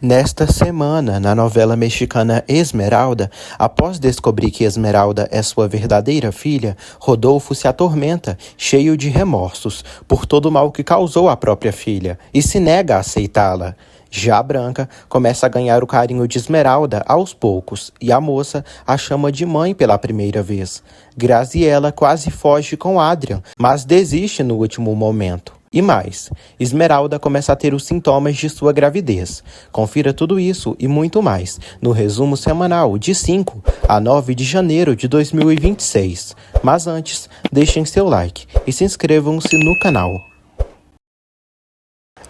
Nesta semana, na novela mexicana Esmeralda, após descobrir que Esmeralda é sua verdadeira filha, Rodolfo se atormenta, cheio de remorsos, por todo o mal que causou à própria filha, e se nega a aceitá-la. Já Branca começa a ganhar o carinho de Esmeralda aos poucos, e a moça a chama de mãe pela primeira vez. Graziella quase foge com Adrian, mas desiste no último momento. E mais, Esmeralda começa a ter os sintomas de sua gravidez. Confira tudo isso e muito mais no resumo semanal de 5 a 9 de janeiro de 2026. Mas antes, deixem seu like e se inscrevam-se no canal.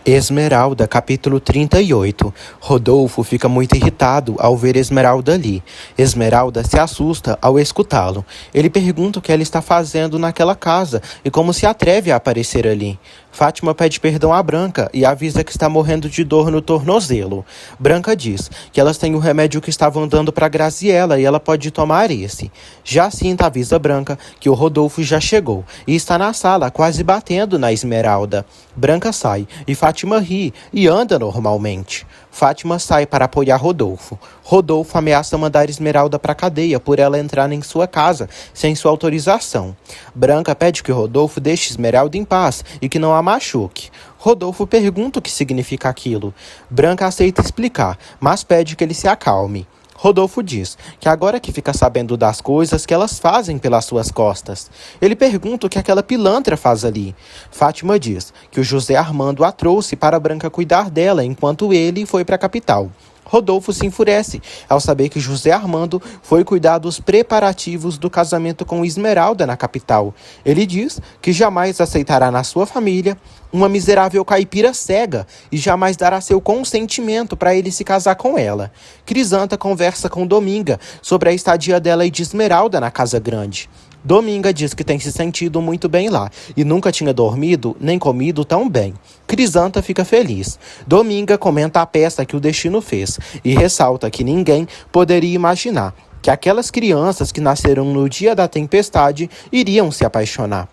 Esmeralda, capítulo 38. Rodolfo fica muito irritado ao ver Esmeralda ali. Esmeralda se assusta ao escutá-lo. Ele pergunta o que ela está fazendo naquela casa e como se atreve a aparecer ali. Fátima pede perdão a Branca e avisa que está morrendo de dor no tornozelo. Branca diz que elas têm o remédio que estavam dando para Graziella e ela pode tomar esse. Jacinta avisa Branca que o Rodolfo já chegou e está na sala quase batendo na Esmeralda. Branca sai e Fátima ri e anda normalmente. Fátima sai para apoiar Rodolfo. Rodolfo ameaça mandar Esmeralda para a cadeia por ela entrar em sua casa sem sua autorização. Branca pede que Rodolfo deixe Esmeralda em paz e que não a machuque. Rodolfo pergunta o que significa aquilo. Branca aceita explicar, mas pede que ele se acalme. Rodolfo diz que agora que fica sabendo das coisas que elas fazem pelas suas costas. Ele pergunta o que aquela pilantra faz ali. Fátima diz que o José Armando a trouxe para Branca cuidar dela enquanto ele foi para a capital. Rodolfo se enfurece ao saber que José Armando foi cuidar dos preparativos do casamento com Esmeralda na capital. Ele diz que jamais aceitará na sua família uma miserável caipira cega e jamais dará seu consentimento para ele se casar com ela. Crisanta conversa com Dominga sobre a estadia dela e de Esmeralda na Casa Grande. Dominga diz que tem se sentido muito bem lá e nunca tinha dormido nem comido tão bem. Crisanta fica feliz. Dominga comenta a peça que o destino fez e ressalta que ninguém poderia imaginar que aquelas crianças que nasceram no dia da tempestade iriam se apaixonar.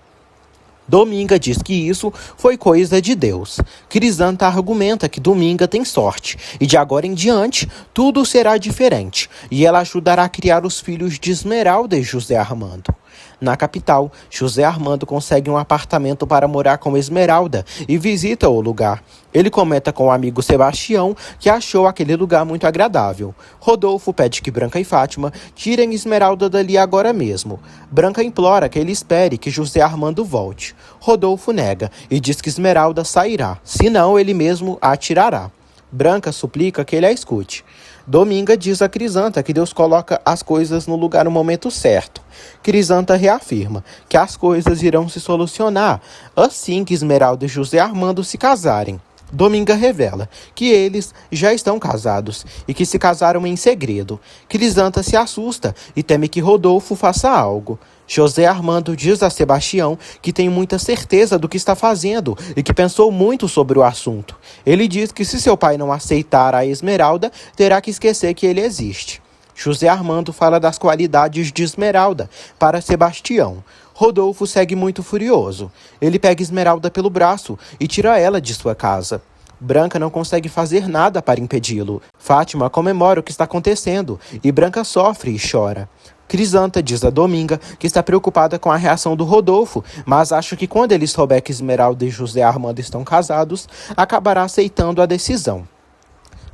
Dominga diz que isso foi coisa de Deus. Crisanta argumenta que Dominga tem sorte e de agora em diante tudo será diferente e ela ajudará a criar os filhos de Esmeralda e José Armando. Na capital, José Armando consegue um apartamento para morar com Esmeralda e visita o lugar. Ele comenta com o amigo Sebastião que achou aquele lugar muito agradável. Rodolfo pede que Branca e Fátima tirem Esmeralda dali agora mesmo. Branca implora que ele espere que José Armando volte. Rodolfo nega e diz que Esmeralda sairá, senão ele mesmo a atirará. Branca suplica que ele a escute. Dominga diz a Crisanta que Deus coloca as coisas no lugar no momento certo. Crisanta reafirma que as coisas irão se solucionar assim que Esmeralda e José Armando se casarem. Dominga revela que eles já estão casados e que se casaram em segredo. Crisanta se assusta e teme que Rodolfo faça algo. José Armando diz a Sebastião que tem muita certeza do que está fazendo e que pensou muito sobre o assunto. Ele diz que se seu pai não aceitar a Esmeralda, terá que esquecer que ele existe. José Armando fala das qualidades de Esmeralda para Sebastião. Rodolfo segue muito furioso. Ele pega Esmeralda pelo braço e tira ela de sua casa. Branca não consegue fazer nada para impedi-lo. Fátima comemora o que está acontecendo e Branca sofre e chora. Crisanta diz a Dominga que está preocupada com a reação do Rodolfo, mas acha que quando ele souber que Esmeralda e José Armando estão casados, acabará aceitando a decisão.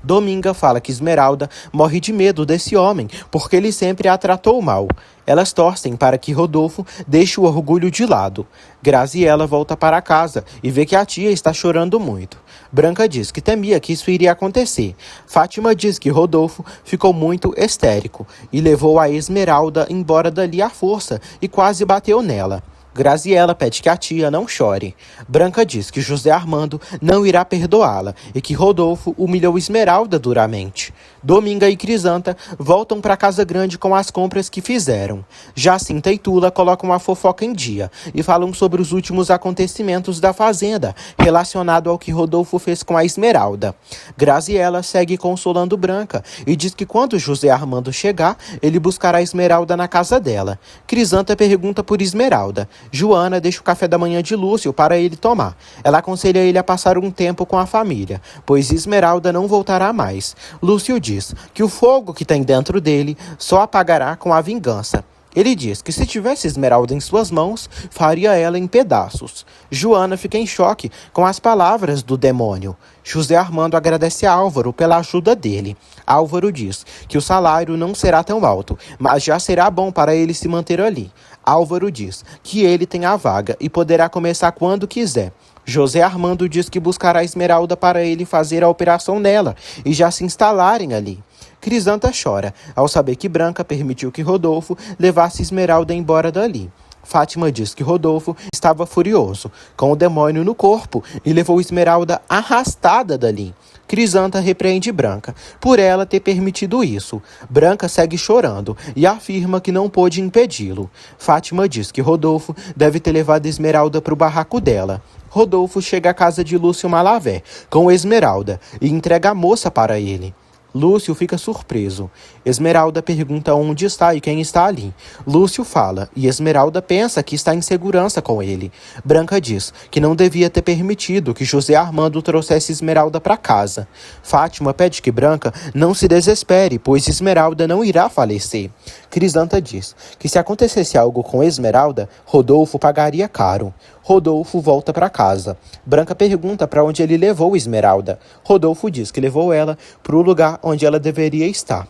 Dominga fala que Esmeralda morre de medo desse homem, porque ele sempre a tratou mal. Elas torcem para que Rodolfo deixe o orgulho de lado. Graziella volta para casa e vê que a tia está chorando muito. Branca diz que temia que isso iria acontecer. Fátima diz que Rodolfo ficou muito histérico e levou a Esmeralda embora dali à força e quase bateu nela. Graziella pede que a tia não chore. Branca diz que José Armando não irá perdoá-la e que Rodolfo humilhou Esmeralda duramente. Dominga e Crisanta voltam para a casa grande com as compras que fizeram. Jacinta e Tula colocam a fofoca em dia e falam sobre os últimos acontecimentos da fazenda, relacionado ao que Rodolfo fez com a Esmeralda. Graziela segue consolando Branca e diz que quando José Armando chegar, ele buscará a Esmeralda na casa dela. Crisanta pergunta por Esmeralda. Joana deixa o café da manhã de Lúcio para ele tomar. Ela aconselha ele a passar um tempo com a família, pois Esmeralda não voltará mais. Lúcio diz que o fogo que tem dentro dele só apagará com a vingança. Ele diz que se tivesse Esmeralda em suas mãos, faria ela em pedaços. Joana fica em choque com as palavras do demônio. José Armando agradece a Álvaro pela ajuda dele. Álvaro diz que o salário não será tão alto, mas já será bom para ele se manter ali. Álvaro diz que ele tem a vaga e poderá começar quando quiser. José Armando diz que buscará a Esmeralda para ele fazer a operação nela e já se instalarem ali. Crisanta chora ao saber que Branca permitiu que Rodolfo levasse Esmeralda embora dali. Fátima diz que Rodolfo estava furioso, com o demônio no corpo, e levou Esmeralda arrastada dali. Crisanta repreende Branca por ela ter permitido isso. Branca segue chorando e afirma que não pôde impedi-lo. Fátima diz que Rodolfo deve ter levado Esmeralda para o barraco dela. Rodolfo chega à casa de Lúcio Malavé com Esmeralda e entrega a moça para ele. Lúcio fica surpreso. Esmeralda pergunta onde está e quem está ali. Lúcio fala e Esmeralda pensa que está em segurança com ele. Branca diz que não devia ter permitido que José Armando trouxesse Esmeralda para casa. Fátima pede que Branca não se desespere, pois Esmeralda não irá falecer. Crisanta diz que se acontecesse algo com Esmeralda, Rodolfo pagaria caro. Rodolfo volta para casa. Branca pergunta para onde ele levou Esmeralda. Rodolfo diz que levou ela para o lugar onde ela deveria estar.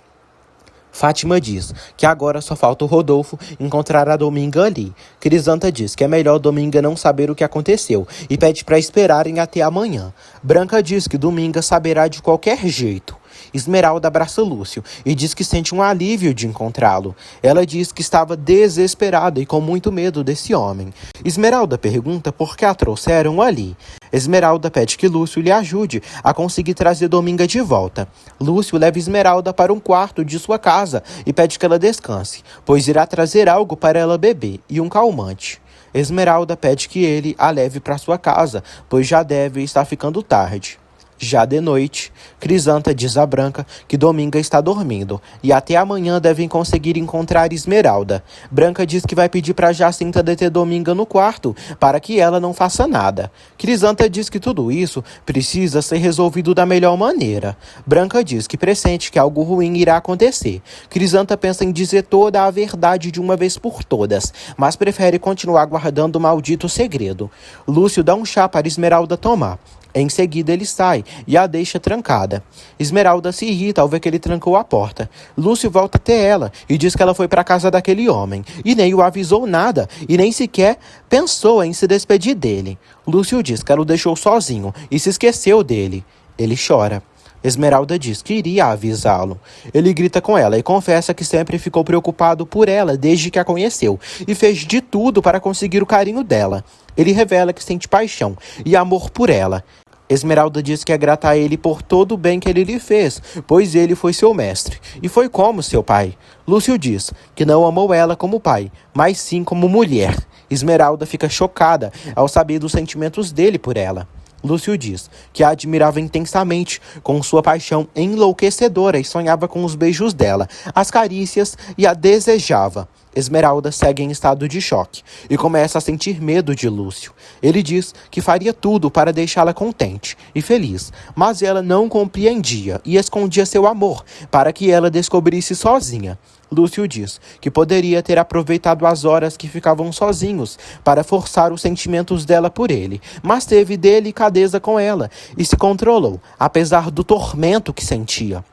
Fátima diz que agora só falta o Rodolfo encontrar a Dominga ali. Crisanta diz que é melhor Dominga não saber o que aconteceu e pede para esperarem até amanhã. Branca diz que Dominga saberá de qualquer jeito. Esmeralda abraça Lúcio e diz que sente um alívio de encontrá-lo. Ela diz que estava desesperada e com muito medo desse homem. Esmeralda pergunta por que a trouxeram ali. Esmeralda pede que Lúcio lhe ajude a conseguir trazer Dominga de volta. Lúcio leva Esmeralda para um quarto de sua casa e pede que ela descanse, pois irá trazer algo para ela beber e um calmante. Esmeralda pede que ele a leve para sua casa, pois já deve estar ficando tarde. Já de noite, Crisanta diz a Branca que Dominga está dormindo e até amanhã devem conseguir encontrar Esmeralda. Branca diz que vai pedir para Jacinta deter Dominga no quarto para que ela não faça nada. Crisanta diz que tudo isso precisa ser resolvido da melhor maneira. Branca diz que pressente que algo ruim irá acontecer. Crisanta pensa em dizer toda a verdade de uma vez por todas, mas prefere continuar guardando o maldito segredo. Lúcio dá um chá para Esmeralda tomar. Em seguida ele sai e a deixa trancada. Esmeralda se irrita ao ver que ele trancou a porta. Lúcio volta até ela e diz que ela foi para a casa daquele homem e nem o avisou nada e nem sequer pensou em se despedir dele. Lúcio diz que ela o deixou sozinho e se esqueceu dele. Ele chora. Esmeralda diz que iria avisá-lo. Ele grita com ela e confessa que sempre ficou preocupado por ela desde que a conheceu e fez de tudo para conseguir o carinho dela. Ele revela que sente paixão e amor por ela. Esmeralda diz que é grata a ele por todo o bem que ele lhe fez, pois ele foi seu mestre e foi como seu pai. Lúcio diz que não amou ela como pai, mas sim como mulher. Esmeralda fica chocada ao saber dos sentimentos dele por ela. Lúcio diz que a admirava intensamente, com sua paixão enlouquecedora e sonhava com os beijos dela, as carícias e a desejava. Esmeralda segue em estado de choque e começa a sentir medo de Lúcio. Ele diz que faria tudo para deixá-la contente e feliz, mas ela não compreendia e escondia seu amor para que ela descobrisse sozinha. Lúcio diz que poderia ter aproveitado as horas que ficavam sozinhos para forçar os sentimentos dela por ele, mas teve delicadeza com ela e se controlou, apesar do tormento que sentia.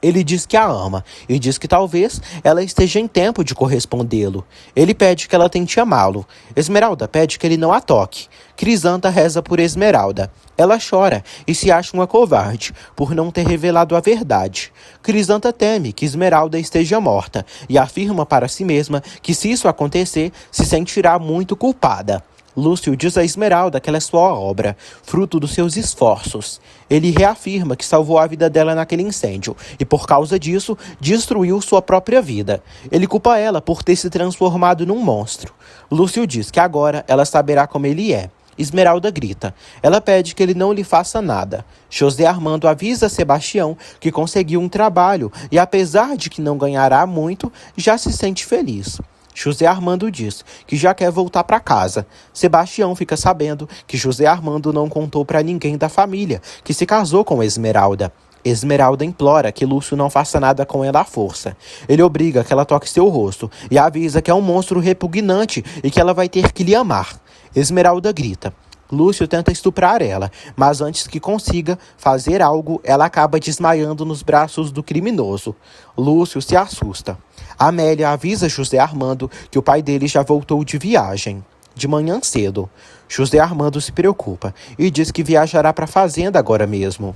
Ele diz que a ama e diz que talvez ela esteja em tempo de correspondê-lo. Ele pede que ela tente amá-lo. Esmeralda pede que ele não a toque. Crisanta reza por Esmeralda. Ela chora e se acha uma covarde por não ter revelado a verdade. Crisanta teme que Esmeralda esteja morta e afirma para si mesma que se isso acontecer, se sentirá muito culpada. Lúcio diz a Esmeralda que ela é sua obra, fruto dos seus esforços. Ele reafirma que salvou a vida dela naquele incêndio e, por causa disso, destruiu sua própria vida. Ele culpa ela por ter se transformado num monstro. Lúcio diz que agora ela saberá como ele é. Esmeralda grita. Ela pede que ele não lhe faça nada. José Armando avisa Sebastião que conseguiu um trabalho e, apesar de que não ganhará muito, já se sente feliz. José Armando diz que já quer voltar para casa. Sebastião fica sabendo que José Armando não contou para ninguém da família que se casou com Esmeralda. Esmeralda implora que Lúcio não faça nada com ela à força. Ele obriga que ela toque seu rosto e avisa que é um monstro repugnante e que ela vai ter que lhe amar. Esmeralda grita. Lúcio tenta estuprar ela, mas antes que consiga fazer algo, ela acaba desmaiando nos braços do criminoso. Lúcio se assusta. Amélia avisa José Armando que o pai dele já voltou de viagem. De manhã cedo, José Armando se preocupa e diz que viajará para a fazenda agora mesmo.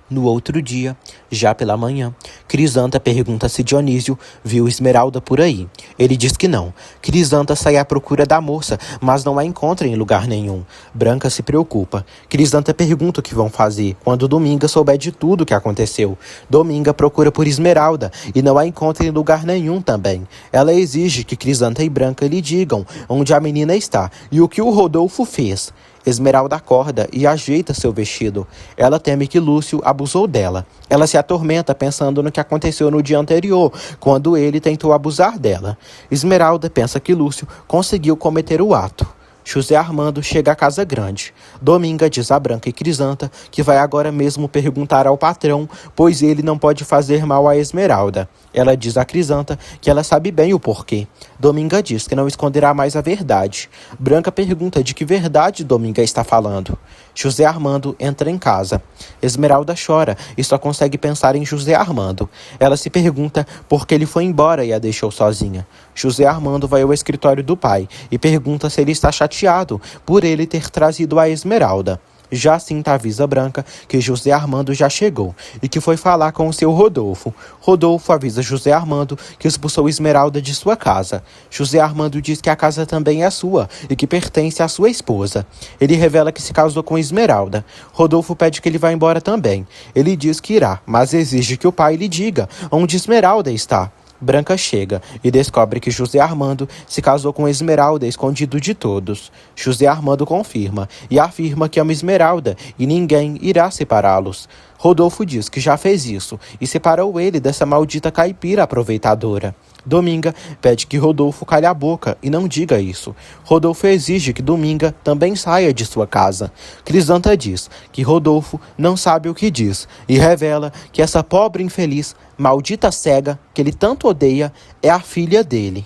No outro dia, já pela manhã, Crisanta pergunta se Dionísio viu Esmeralda por aí. Ele diz que não. Crisanta sai à procura da moça, mas não a encontra em lugar nenhum. Branca se preocupa. Crisanta pergunta o que vão fazer quando Dominga souber de tudo o que aconteceu. Dominga procura por Esmeralda e não a encontra em lugar nenhum também. Ela exige que Crisanta e Branca lhe digam onde a menina está e o que o Rodolfo fez. Esmeralda acorda e ajeita seu vestido. Ela teme que Lúcio abusou dela. Ela se atormenta pensando no que aconteceu no dia anterior, quando ele tentou abusar dela. Esmeralda pensa que Lúcio conseguiu cometer o ato. José Armando chega à casa grande. Dominga diz a Branca e Crisanta que vai agora mesmo perguntar ao patrão, pois ele não pode fazer mal a Esmeralda. Ela diz a Crisanta que ela sabe bem o porquê. Dominga diz que não esconderá mais a verdade. Branca pergunta de que verdade Dominga está falando. José Armando entra em casa. Esmeralda chora e só consegue pensar em José Armando. Ela se pergunta por que ele foi embora e a deixou sozinha. José Armando vai ao escritório do pai e pergunta se ele está chateado por ele ter trazido a Esmeralda. Jacinta avisa Branca que José Armando já chegou e que foi falar com o seu Rodolfo. Rodolfo avisa José Armando que expulsou Esmeralda de sua casa. José Armando diz que a casa também é sua e que pertence à sua esposa. Ele revela que se casou com Esmeralda. Rodolfo pede que ele vá embora também. Ele diz que irá, mas exige que o pai lhe diga onde Esmeralda está. Branca chega e descobre que José Armando se casou com Esmeralda escondido de todos. José Armando confirma e afirma que ama Esmeralda e ninguém irá separá-los. Rodolfo diz que já fez isso e separou ele dessa maldita caipira aproveitadora. Dominga pede que Rodolfo cale a boca e não diga isso. Rodolfo exige que Dominga também saia de sua casa. Crisanta diz que Rodolfo não sabe o que diz e revela que essa pobre infeliz, maldita cega, que ele tanto odeia, é a filha dele.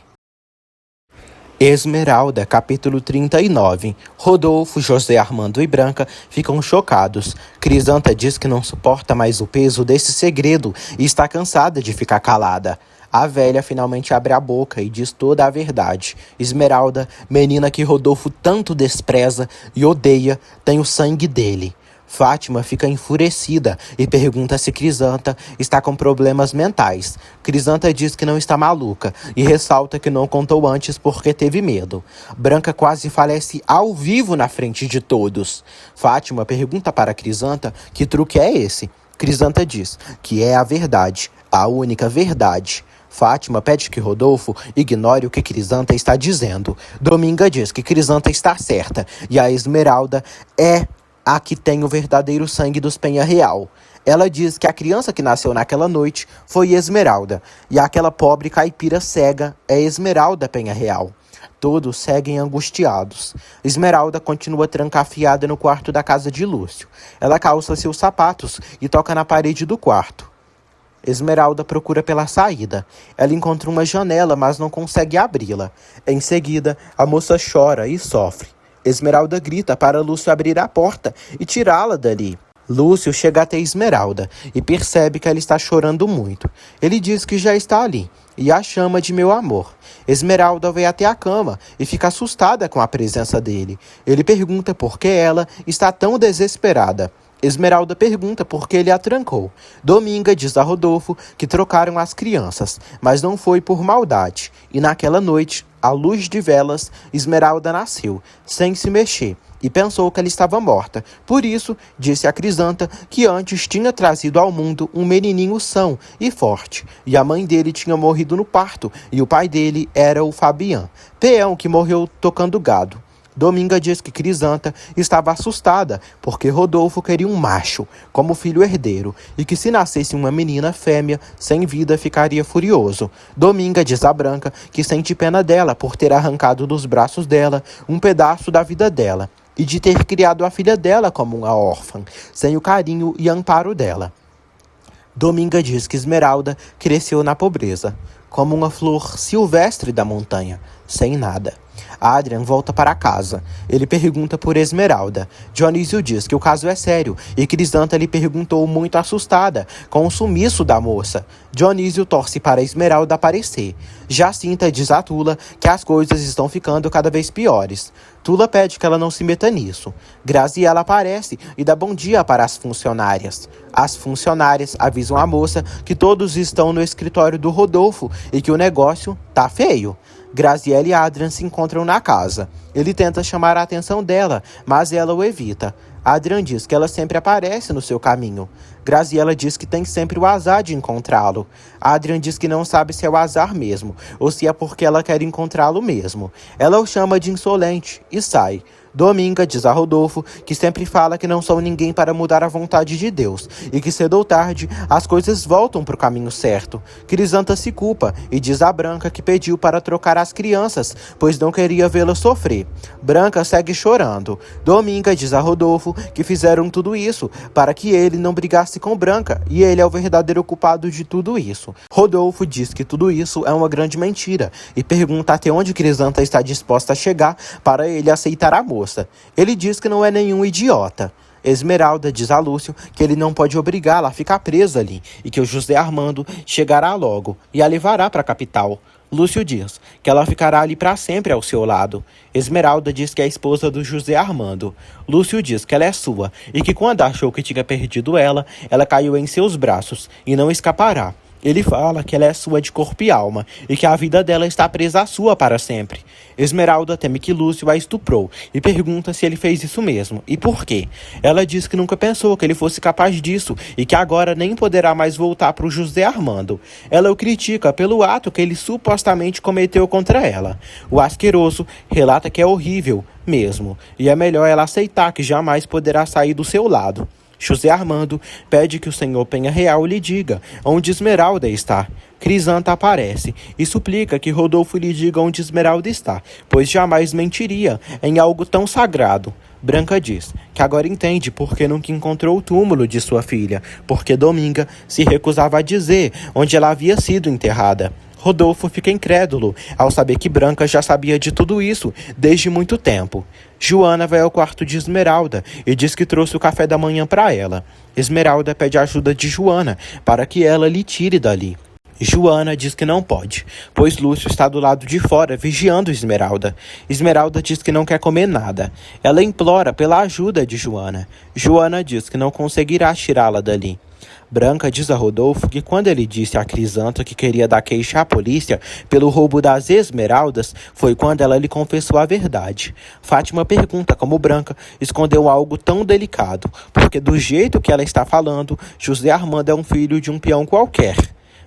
Esmeralda, capítulo 39. Rodolfo, José Armando e Branca ficam chocados. Crisanta diz que não suporta mais o peso desse segredo e está cansada de ficar calada. A velha finalmente abre a boca e diz toda a verdade. Esmeralda, menina que Rodolfo tanto despreza e odeia, tem o sangue dele. Fátima fica enfurecida e pergunta se Crisanta está com problemas mentais. Crisanta diz que não está maluca e ressalta que não contou antes porque teve medo. Branca quase falece ao vivo na frente de todos. Fátima pergunta para Crisanta que truque é esse. Crisanta diz que é a verdade, a única verdade. Fátima pede que Rodolfo ignore o que Crisanta está dizendo. Dominga diz que Crisanta está certa e a Esmeralda é a que tem o verdadeiro sangue dos Penha Real. Ela diz que a criança que nasceu naquela noite foi Esmeralda e aquela pobre caipira cega é Esmeralda Penha Real. Todos seguem angustiados. Esmeralda continua trancafiada no quarto da casa de Lúcio. Ela calça seus sapatos e toca na parede do quarto. Esmeralda procura pela saída. Ela encontra uma janela, mas não consegue abri-la. Em seguida, a moça chora e sofre. Esmeralda grita para Lúcio abrir a porta e tirá-la dali. Lúcio chega até Esmeralda e percebe que ela está chorando muito. Ele diz que já está ali e a chama de meu amor. Esmeralda vai até a cama e fica assustada com a presença dele. Ele pergunta por que ela está tão desesperada. Esmeralda pergunta por que ele a trancou. Dominga diz a Rodolfo que trocaram as crianças, mas não foi por maldade. E naquela noite, À luz de velas, Esmeralda nasceu, sem se mexer, e pensou que ela estava morta. Por isso, disse a Crisanta que antes tinha trazido ao mundo um menininho são e forte, e a mãe dele tinha morrido no parto, e o pai dele era o Fabian, peão que morreu tocando gado. Dominga diz que Crisanta estava assustada porque Rodolfo queria um macho como filho herdeiro e que se nascesse uma menina fêmea sem vida ficaria furioso. Dominga diz a Branca que sente pena dela por ter arrancado dos braços dela um pedaço da vida dela e de ter criado a filha dela como uma órfã, sem o carinho e amparo dela. Dominga diz que Esmeralda cresceu na pobreza, como uma flor silvestre da montanha, sem nada. Adrian volta para casa. Ele pergunta por Esmeralda. Dionísio diz que o caso é sério e Crisanta lhe perguntou muito assustada com o sumiço da moça. Dionísio torce para Esmeralda aparecer. Jacinta diz a Tula que as coisas estão ficando cada vez piores. Tula pede que ela não se meta nisso. Graziela aparece e dá bom dia para as funcionárias. As funcionárias avisam a moça que todos estão no escritório do Rodolfo e que o negócio tá feio. Graziela e Adrian se encontram na casa. Ele tenta chamar a atenção dela, mas ela o evita. Adrian diz que ela sempre aparece no seu caminho. Graziela diz que tem sempre o azar de encontrá-lo. Adrian diz que não sabe se é o azar mesmo, ou se é porque ela quer encontrá-lo mesmo. Ela o chama de insolente e sai. Dominga diz a Rodolfo que sempre fala que não são ninguém para mudar a vontade de Deus e que cedo ou tarde as coisas voltam para o caminho certo. Crisanta se culpa e diz a Branca que pediu para trocar as crianças, pois não queria vê-la sofrer. Branca segue chorando. Dominga diz a Rodolfo que fizeram tudo isso para que ele não brigasse com Branca e ele é o verdadeiro culpado de tudo isso. Rodolfo diz que tudo isso é uma grande mentira e pergunta até onde Crisanta está disposta a chegar para ele aceitar a moça. Ele diz que não é nenhum idiota. Esmeralda diz a Lúcio que ele não pode obrigá-la a ficar presa ali e que o José Armando chegará logo e a levará para a capital. Lúcio diz que ela ficará ali para sempre ao seu lado. Esmeralda diz que é a esposa do José Armando. Lúcio diz que ela é sua e que quando achou que tinha perdido ela caiu em seus braços e não escapará. Ele fala que ela é sua de corpo e alma e que a vida dela está presa à sua para sempre. Esmeralda teme que Lúcio a estuprou e pergunta se ele fez isso mesmo e por quê. Ela diz que nunca pensou que ele fosse capaz disso e que agora nem poderá mais voltar para o José Armando. Ela o critica pelo ato que ele supostamente cometeu contra ela. O asqueroso relata que é horrível mesmo e é melhor ela aceitar que jamais poderá sair do seu lado. José Armando pede que o senhor Penha Real lhe diga onde Esmeralda está. Crisanta aparece e suplica que Rodolfo lhe diga onde Esmeralda está, pois jamais mentiria em algo tão sagrado. Branca diz que agora entende por que nunca encontrou o túmulo de sua filha, porque Dominga se recusava a dizer onde ela havia sido enterrada. Rodolfo fica incrédulo ao saber que Branca já sabia de tudo isso desde muito tempo. Joana vai ao quarto de Esmeralda e diz que trouxe o café da manhã para ela. Esmeralda pede ajuda de Joana para que ela lhe tire dali. Joana diz que não pode, pois Lúcio está do lado de fora vigiando Esmeralda. Esmeralda diz que não quer comer nada. Ela implora pela ajuda de Joana. Joana diz que não conseguirá tirá-la dali. Branca diz a Rodolfo que quando ele disse a Crisanta que queria dar queixa à polícia pelo roubo das esmeraldas, foi quando ela lhe confessou a verdade. Fátima pergunta como Branca escondeu algo tão delicado, porque do jeito que ela está falando, José Armando é um filho de um peão qualquer.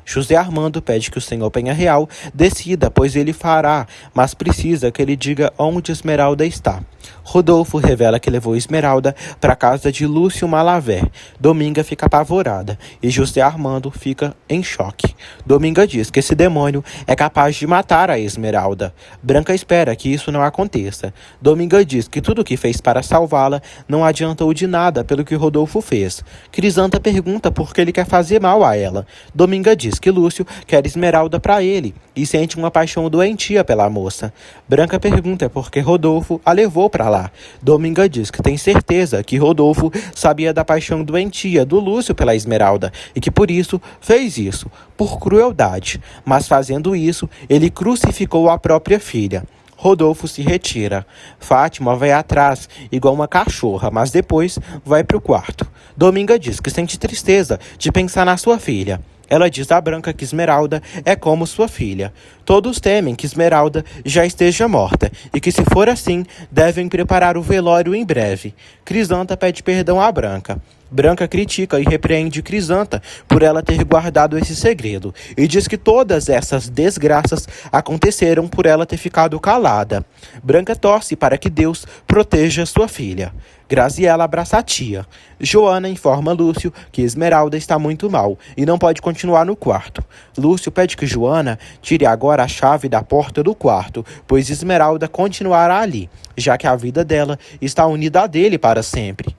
José Armando pede que o senhor Penha Real decida, pois ele fará, mas precisa que ele diga onde Esmeralda está. Rodolfo revela que levou Esmeralda para a casa de Lúcio Malavé. Dominga fica apavorada e José Armando fica em choque. Dominga diz que esse demônio é capaz de matar a Esmeralda. Branca espera que isso não aconteça. Dominga diz que tudo o que fez para salvá-la não adiantou de nada pelo que Rodolfo fez. Crisanta pergunta por que ele quer fazer mal a ela. Dominga diz que Lúcio quer Esmeralda para ele e sente uma paixão doentia pela moça. Branca pergunta por que Rodolfo a levou para lá. Dominga diz que tem certeza que Rodolfo sabia da paixão doentia do Lúcio pela Esmeralda e que por isso fez isso, por crueldade. Mas fazendo isso, ele crucificou a própria filha. Rodolfo se retira. Fátima vai atrás, igual uma cachorra, mas depois vai para o quarto. Dominga diz que sente tristeza de pensar na sua filha. Ela diz a Branca que Esmeralda é como sua filha. Todos temem que Esmeralda já esteja morta e que, se for assim, devem preparar o velório em breve. Crisanta pede perdão à Branca. Branca critica e repreende Crisanta por ela ter guardado esse segredo e diz que todas essas desgraças aconteceram por ela ter ficado calada. Branca torce para que Deus proteja sua filha. Graziela abraça a tia. Joana informa Lúcio que Esmeralda está muito mal e não pode continuar no quarto. Lúcio pede que Joana tire agora a chave da porta do quarto, pois Esmeralda continuará ali, já que a vida dela está unida à dele para sempre.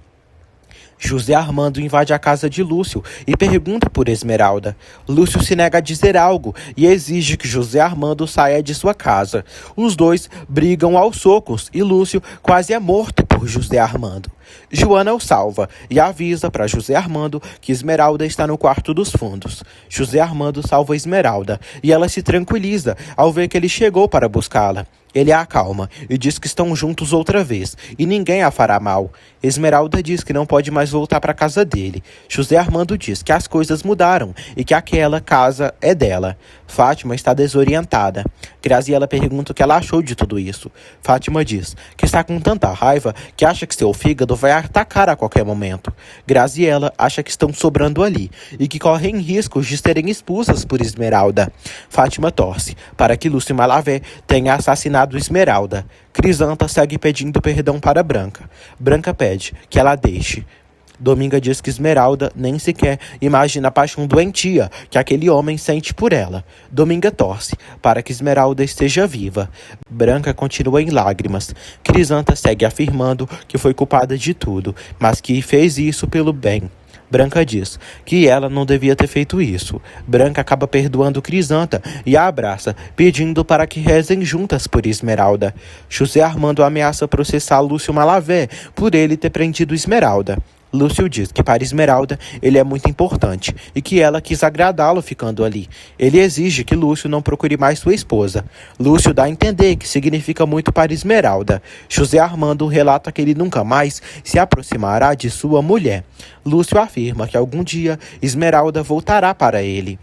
José Armando invade a casa de Lúcio e pergunta por Esmeralda. Lúcio se nega a dizer algo e exige que José Armando saia de sua casa. Os dois brigam aos socos e Lúcio quase é morto por José Armando. Joana o salva e avisa para José Armando que Esmeralda está no quarto dos fundos. José Armando salva Esmeralda e ela se tranquiliza ao ver que ele chegou para buscá-la. Ele a acalma e diz que estão juntos outra vez e ninguém a fará mal. Esmeralda diz que não pode mais voltar para a casa dele. José Armando diz que as coisas mudaram e que aquela casa é dela. Fátima está desorientada. Graziela pergunta o que ela achou de tudo isso. Fátima diz que está com tanta raiva que acha que seu fígado vai atacar a qualquer momento. Graziela acha que estão sobrando ali e que correm riscos de serem expulsas por Esmeralda. Fátima torce para que Lúcio Malavé tenha assassinado Esmeralda. Crisanta segue pedindo perdão para Branca. Branca pede que ela deixe. Dominga diz que Esmeralda nem sequer imagina a paixão doentia que aquele homem sente por ela. Dominga torce para que Esmeralda esteja viva. Branca continua em lágrimas. Crisanta segue afirmando que foi culpada de tudo, mas que fez isso pelo bem. Branca diz que ela não devia ter feito isso. Branca acaba perdoando Crisanta e a abraça, pedindo para que rezem juntas por Esmeralda. José Armando ameaça processar Lúcio Malavé por ele ter prendido Esmeralda. Lúcio diz que para Esmeralda ele é muito importante e que ela quis agradá-lo ficando ali. Ele exige que Lúcio não procure mais sua esposa. Lúcio dá a entender que significa muito para Esmeralda. José Armando relata que ele nunca mais se aproximará de sua mulher. Lúcio afirma que algum dia Esmeralda voltará para ele.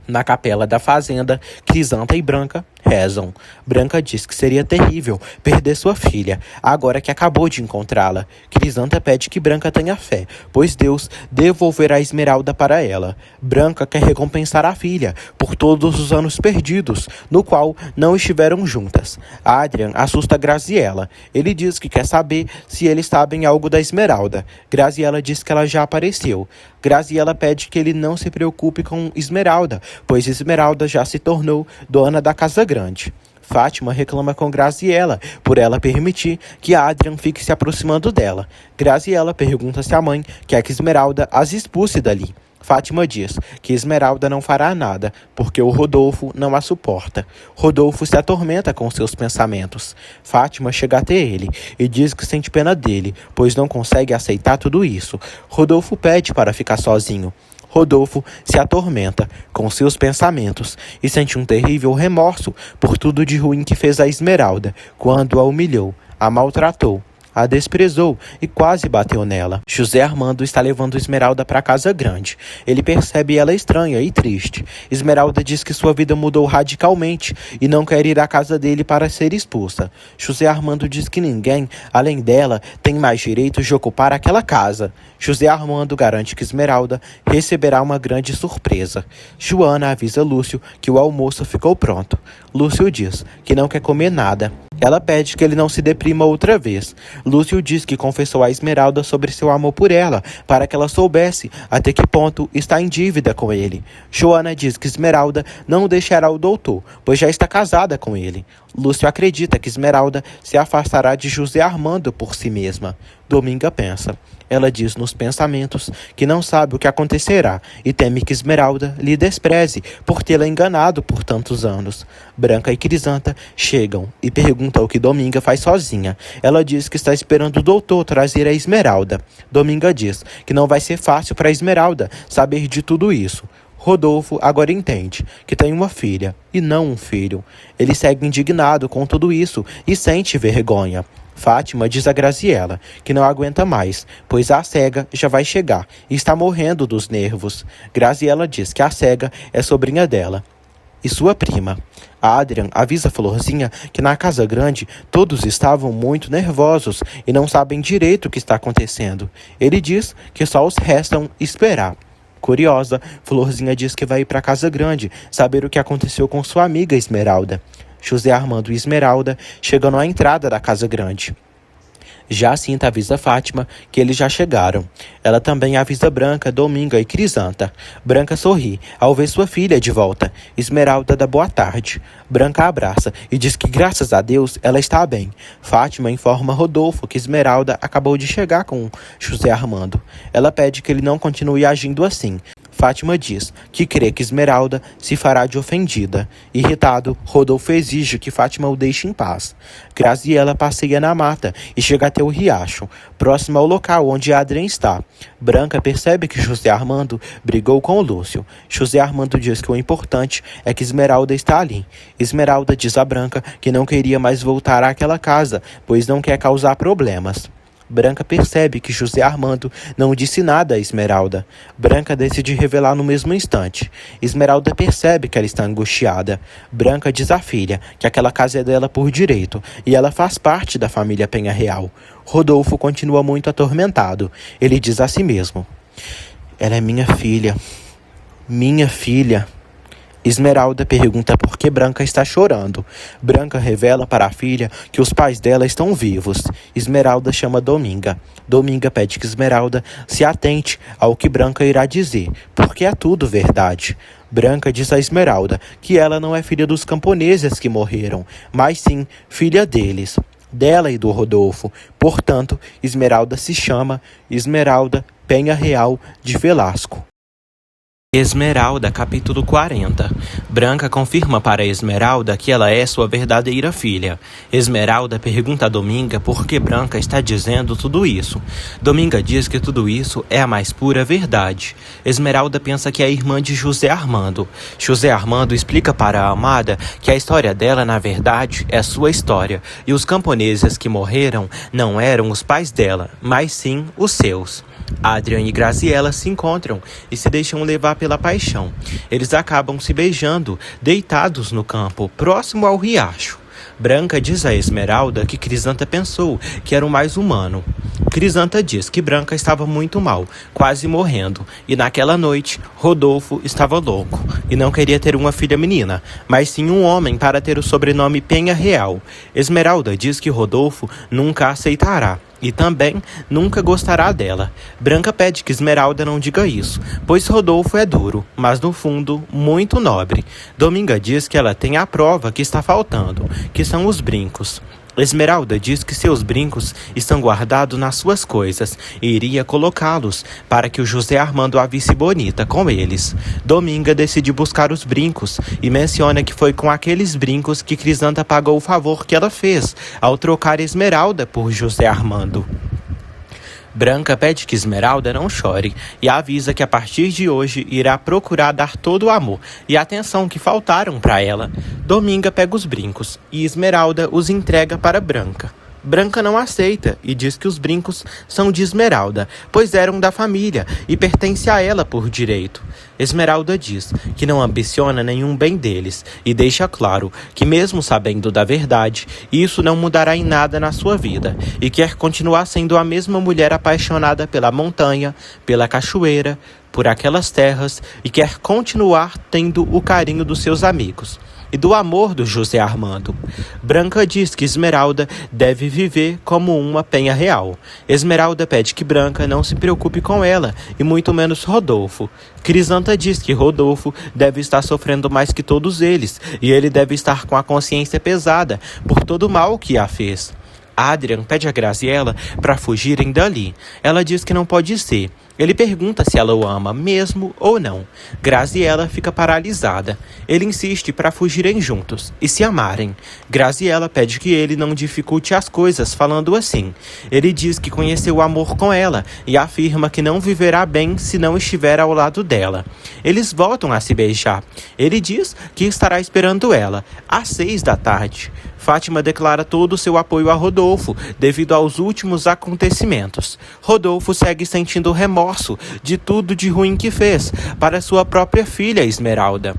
Na capela da fazenda, Crisanta e Branca rezam. Branca diz que seria terrível perder sua filha, agora que acabou de encontrá-la. Crisanta pede que Branca tenha fé, pois Deus devolverá Esmeralda para ela. Branca quer recompensar a filha por todos os anos perdidos, no qual não estiveram juntas. Adrian assusta Graziela. Ele diz que quer saber se eles sabem algo da Esmeralda. Graziela diz que ela já apareceu. Graziela pede que ele não se preocupe com Esmeralda, pois Esmeralda já se tornou dona da casa grande. Fátima reclama com Graziela por ela permitir que Adrian fique se aproximando dela. Graziela pergunta se a mãe quer que Esmeralda as expulse dali. Fátima diz que Esmeralda não fará nada, porque o Rodolfo não a suporta. Rodolfo se atormenta com seus pensamentos. Fátima chega até ele e diz que sente pena dele, pois não consegue aceitar tudo isso. Rodolfo pede para ficar sozinho. Rodolfo se atormenta com seus pensamentos e sente um terrível remorso por tudo de ruim que fez a Esmeralda, quando a humilhou, a maltratou, a desprezou e quase bateu nela. José Armando está levando Esmeralda para a casa grande. Ele percebe ela estranha e triste. Esmeralda diz que sua vida mudou radicalmente e não quer ir à casa dele para ser expulsa. José Armando diz que ninguém, além dela, tem mais direito de ocupar aquela casa. José Armando garante que Esmeralda receberá uma grande surpresa. Joana avisa Lúcio que o almoço ficou pronto. Lúcio diz que não quer comer nada. Ela pede que ele não se deprima outra vez. Lúcio diz que confessou a Esmeralda sobre seu amor por ela, para que ela soubesse até que ponto está em dívida com ele. Joana diz que Esmeralda não deixará o doutor, pois já está casada com ele. Lúcio acredita que Esmeralda se afastará de José Armando por si mesma. Dominga pensa. Ela diz nos pensamentos que não sabe o que acontecerá e teme que Esmeralda lhe despreze por tê-la enganado por tantos anos. Branca e Crisanta chegam e perguntam o que Dominga faz sozinha. Ela diz que está esperando o doutor trazer a Esmeralda. Dominga diz que não vai ser fácil para Esmeralda saber de tudo isso. Rodolfo agora entende que tem uma filha e não um filho. Ele segue indignado com tudo isso e sente vergonha. Fátima diz a Graziela que não aguenta mais, pois a cega já vai chegar e está morrendo dos nervos. Graziela diz que a cega é sobrinha dela e sua prima. Adrian avisa Florzinha que na casa grande todos estavam muito nervosos e não sabem direito o que está acontecendo. Ele diz que só os restam esperar. Curiosa, Florzinha diz que vai ir para a casa grande saber o que aconteceu com sua amiga Esmeralda. José Armando e Esmeralda chegam à entrada da casa grande. Jacinta avisa Fátima que eles já chegaram. Ela também avisa Branca, Dominga e Crisanta. Branca sorri ao ver sua filha de volta. Esmeralda dá boa tarde. Branca abraça e diz que graças a Deus ela está bem. Fátima informa Rodolfo que Esmeralda acabou de chegar com José Armando. Ela pede que ele não continue agindo assim. Fátima diz que crê que Esmeralda se fará de ofendida. Irritado, Rodolfo exige que Fátima o deixe em paz. Graziela passeia na mata e chega até o riacho, próximo ao local onde Adrien está. Branca percebe que José Armando brigou com o Lúcio. José Armando diz que o importante é que Esmeralda está ali. Esmeralda diz a Branca que não queria mais voltar àquela casa, pois não quer causar problemas. Branca percebe que José Armando não disse nada a Esmeralda. Branca decide revelar no mesmo instante. Esmeralda percebe que ela está angustiada. Branca diz à filha que aquela casa é dela por direito e ela faz parte da família Penha Real. Rodolfo continua muito atormentado. Ele diz a si mesmo: ela é minha filha. Minha filha. Esmeralda pergunta por que Branca está chorando. Branca revela para a filha que os pais dela estão vivos. Esmeralda chama Dominga. Dominga pede que Esmeralda se atente ao que Branca irá dizer, porque é tudo verdade. Branca diz a Esmeralda que ela não é filha dos camponeses que morreram, mas sim filha deles, dela e do Rodolfo. Portanto, Esmeralda se chama Esmeralda Penha Real de Velasco. Esmeralda, capítulo 40. Branca confirma para Esmeralda que ela é sua verdadeira filha. Esmeralda pergunta a Dominga por que Branca está dizendo tudo isso. Dominga diz que tudo isso é a mais pura verdade. Esmeralda pensa que é irmã de José Armando. José Armando explica para a amada que a história dela, na verdade, é sua história, e os camponeses que morreram não eram os pais dela, mas sim os seus. Adrian e Graziela se encontram e se deixam levar pela paixão. Eles acabam se beijando, deitados no campo, próximo ao riacho. Branca diz a Esmeralda que Crisanta pensou que era o mais humano. Crisanta diz que Branca estava muito mal, quase morrendo, e naquela noite Rodolfo estava louco e não queria ter uma filha menina, mas sim um homem para ter o sobrenome Penha Real. Esmeralda diz que Rodolfo nunca a aceitará e também nunca gostará dela. Branca pede que Esmeralda não diga isso, pois Rodolfo é duro, mas no fundo muito nobre. Dominga diz que ela tem a prova que está faltando, que são os brincos. Esmeralda diz que seus brincos estão guardados nas suas coisas e iria colocá-los para que o José Armando a visse bonita com eles. Dominga decide buscar os brincos e menciona que foi com aqueles brincos que Crisanta pagou o favor que ela fez ao trocar Esmeralda por José Armando. Branca pede que Esmeralda não chore e avisa que a partir de hoje irá procurar dar todo o amor e atenção que faltaram para ela. Dominga pega os brincos e Esmeralda os entrega para Branca. Branca não aceita e diz que os brincos são de Esmeralda, pois eram da família e pertencem a ela por direito. Esmeralda diz que não ambiciona nenhum bem deles e deixa claro que, mesmo sabendo da verdade, isso não mudará em nada na sua vida e quer continuar sendo a mesma mulher apaixonada pela montanha, pela cachoeira, por aquelas terras e quer continuar tendo o carinho dos seus amigos e do amor do José Armando. Branca diz que Esmeralda deve viver como uma Penha Real. Esmeralda pede que Branca não se preocupe com ela, e muito menos Rodolfo. Crisanta diz que Rodolfo deve estar sofrendo mais que todos eles, e ele deve estar com a consciência pesada por todo o mal que a fez. Adrian pede a Graziela para fugirem dali. Ela diz que não pode ser, Ele pergunta se ela o ama mesmo ou não. Graziella fica paralisada. Ele insiste para fugirem juntos e se amarem. Graziella pede que ele não dificulte as coisas falando assim. Ele diz que conheceu o amor com ela e afirma que não viverá bem se não estiver ao lado dela. Eles voltam a se beijar. Ele diz que estará esperando ela às 6 da tarde. Fátima declara todo o seu apoio a Rodolfo devido aos últimos acontecimentos. Rodolfo segue sentindo remorso de tudo de ruim que fez para sua própria filha Esmeralda.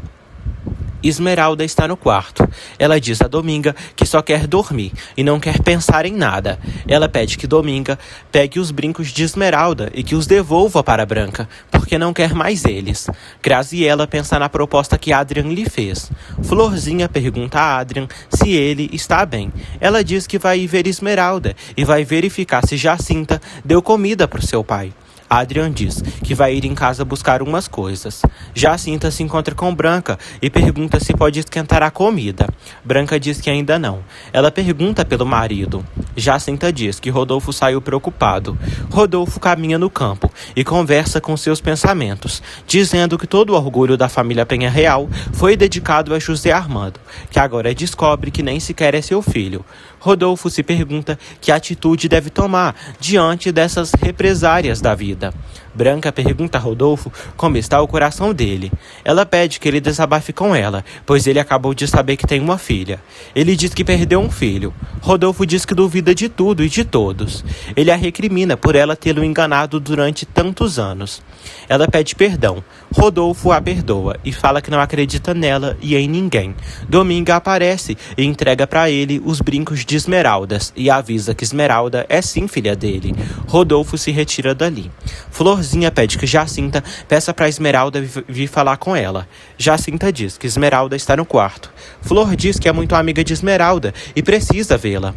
Esmeralda está no quarto. Ela diz a Dominga que só quer dormir e não quer pensar em nada. Ela pede que Dominga pegue os brincos de Esmeralda e que os devolva para Branca, porque não quer mais eles. Graziella pensa na proposta que Adrian lhe fez. Florzinha pergunta a Adrian se ele está bem. Ela diz que vai ver Esmeralda e vai verificar se Jacinta deu comida para o seu pai. Adrian diz que vai ir em casa buscar umas coisas. Jacinta se encontra com Branca e pergunta se pode esquentar a comida. Branca diz que ainda não. Ela pergunta pelo marido. Jacinta diz que Rodolfo saiu preocupado. Rodolfo caminha no campo e conversa com seus pensamentos, dizendo que todo o orgulho da família Penha Real foi dedicado a José Armando, que agora descobre que nem sequer é seu filho. Rodolfo se pergunta que atitude deve tomar diante dessas represárias da vida. Branca pergunta a Rodolfo como está o coração dele. Ela pede que ele desabafe com ela, pois ele acabou de saber que tem uma filha. Ele diz que perdeu um filho. Rodolfo diz que duvida de tudo e de todos. Ele a recrimina por ela tê-lo enganado durante tantos anos. Ela pede perdão. Rodolfo a perdoa e fala que não acredita nela e em ninguém. Dominga aparece e entrega para ele os brincos de Esmeraldas e avisa que Esmeralda é sim filha dele. Rodolfo se retira dali. Florzinha pede que Jacinta peça para Esmeralda vir falar com ela. Jacinta diz que Esmeralda está no quarto. Flor diz que é muito amiga de Esmeralda e precisa vê-la.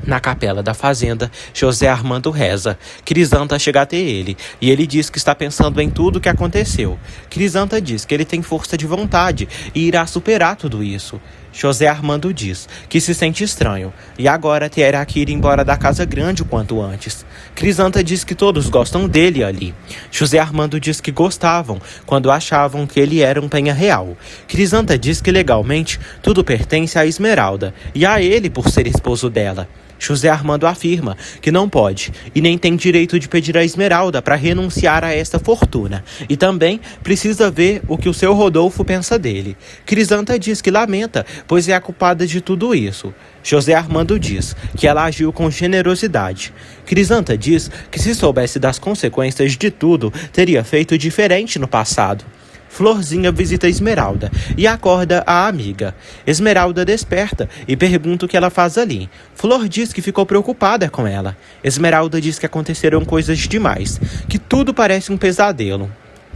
Na capela da fazenda, José Armando reza. Crisanta chega até ele e ele diz que está pensando em tudo o que aconteceu. Crisanta diz que ele tem força de vontade e irá superar tudo isso. José Armando diz que se sente estranho e agora terá que ir embora da casa grande o quanto antes. Crisanta diz que todos gostam dele ali. José Armando diz que gostavam quando achavam que ele era um Penha Real. Crisanta diz que legalmente tudo pertence a Esmeralda e a ele por ser esposo dela. José Armando afirma que não pode e nem tem direito de pedir a Esmeralda para renunciar a esta fortuna e também precisa ver o que o seu Rodolfo pensa dele. Crisanta diz que lamenta, pois é a culpada de tudo isso. José Armando diz que ela agiu com generosidade. Crisanta diz que se soubesse das consequências de tudo, teria feito diferente no passado. Florzinha visita Esmeralda e acorda a amiga. Esmeralda desperta e pergunta o que ela faz ali. Flor diz que ficou preocupada com ela. Esmeralda diz que aconteceram coisas demais, que tudo parece um pesadelo.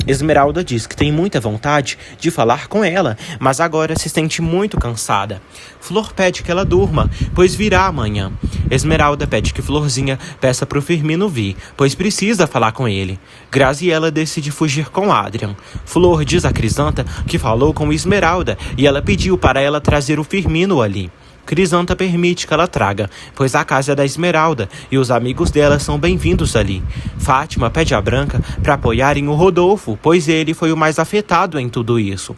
Esmeralda diz que tem muita vontade de falar com ela, mas agora se sente muito cansada. Flor pede que ela durma, pois virá amanhã. Esmeralda pede que Florzinha peça para o Firmino vir, pois precisa falar com ele. Graziella decide fugir com Adrian. Flor diz a Crisanta que falou com Esmeralda e ela pediu para ela trazer o Firmino ali. Crisanta permite que ela traga, pois a casa é da Esmeralda e os amigos dela são bem-vindos ali. Fátima pede a Branca para apoiarem o Rodolfo, pois ele foi o mais afetado em tudo isso.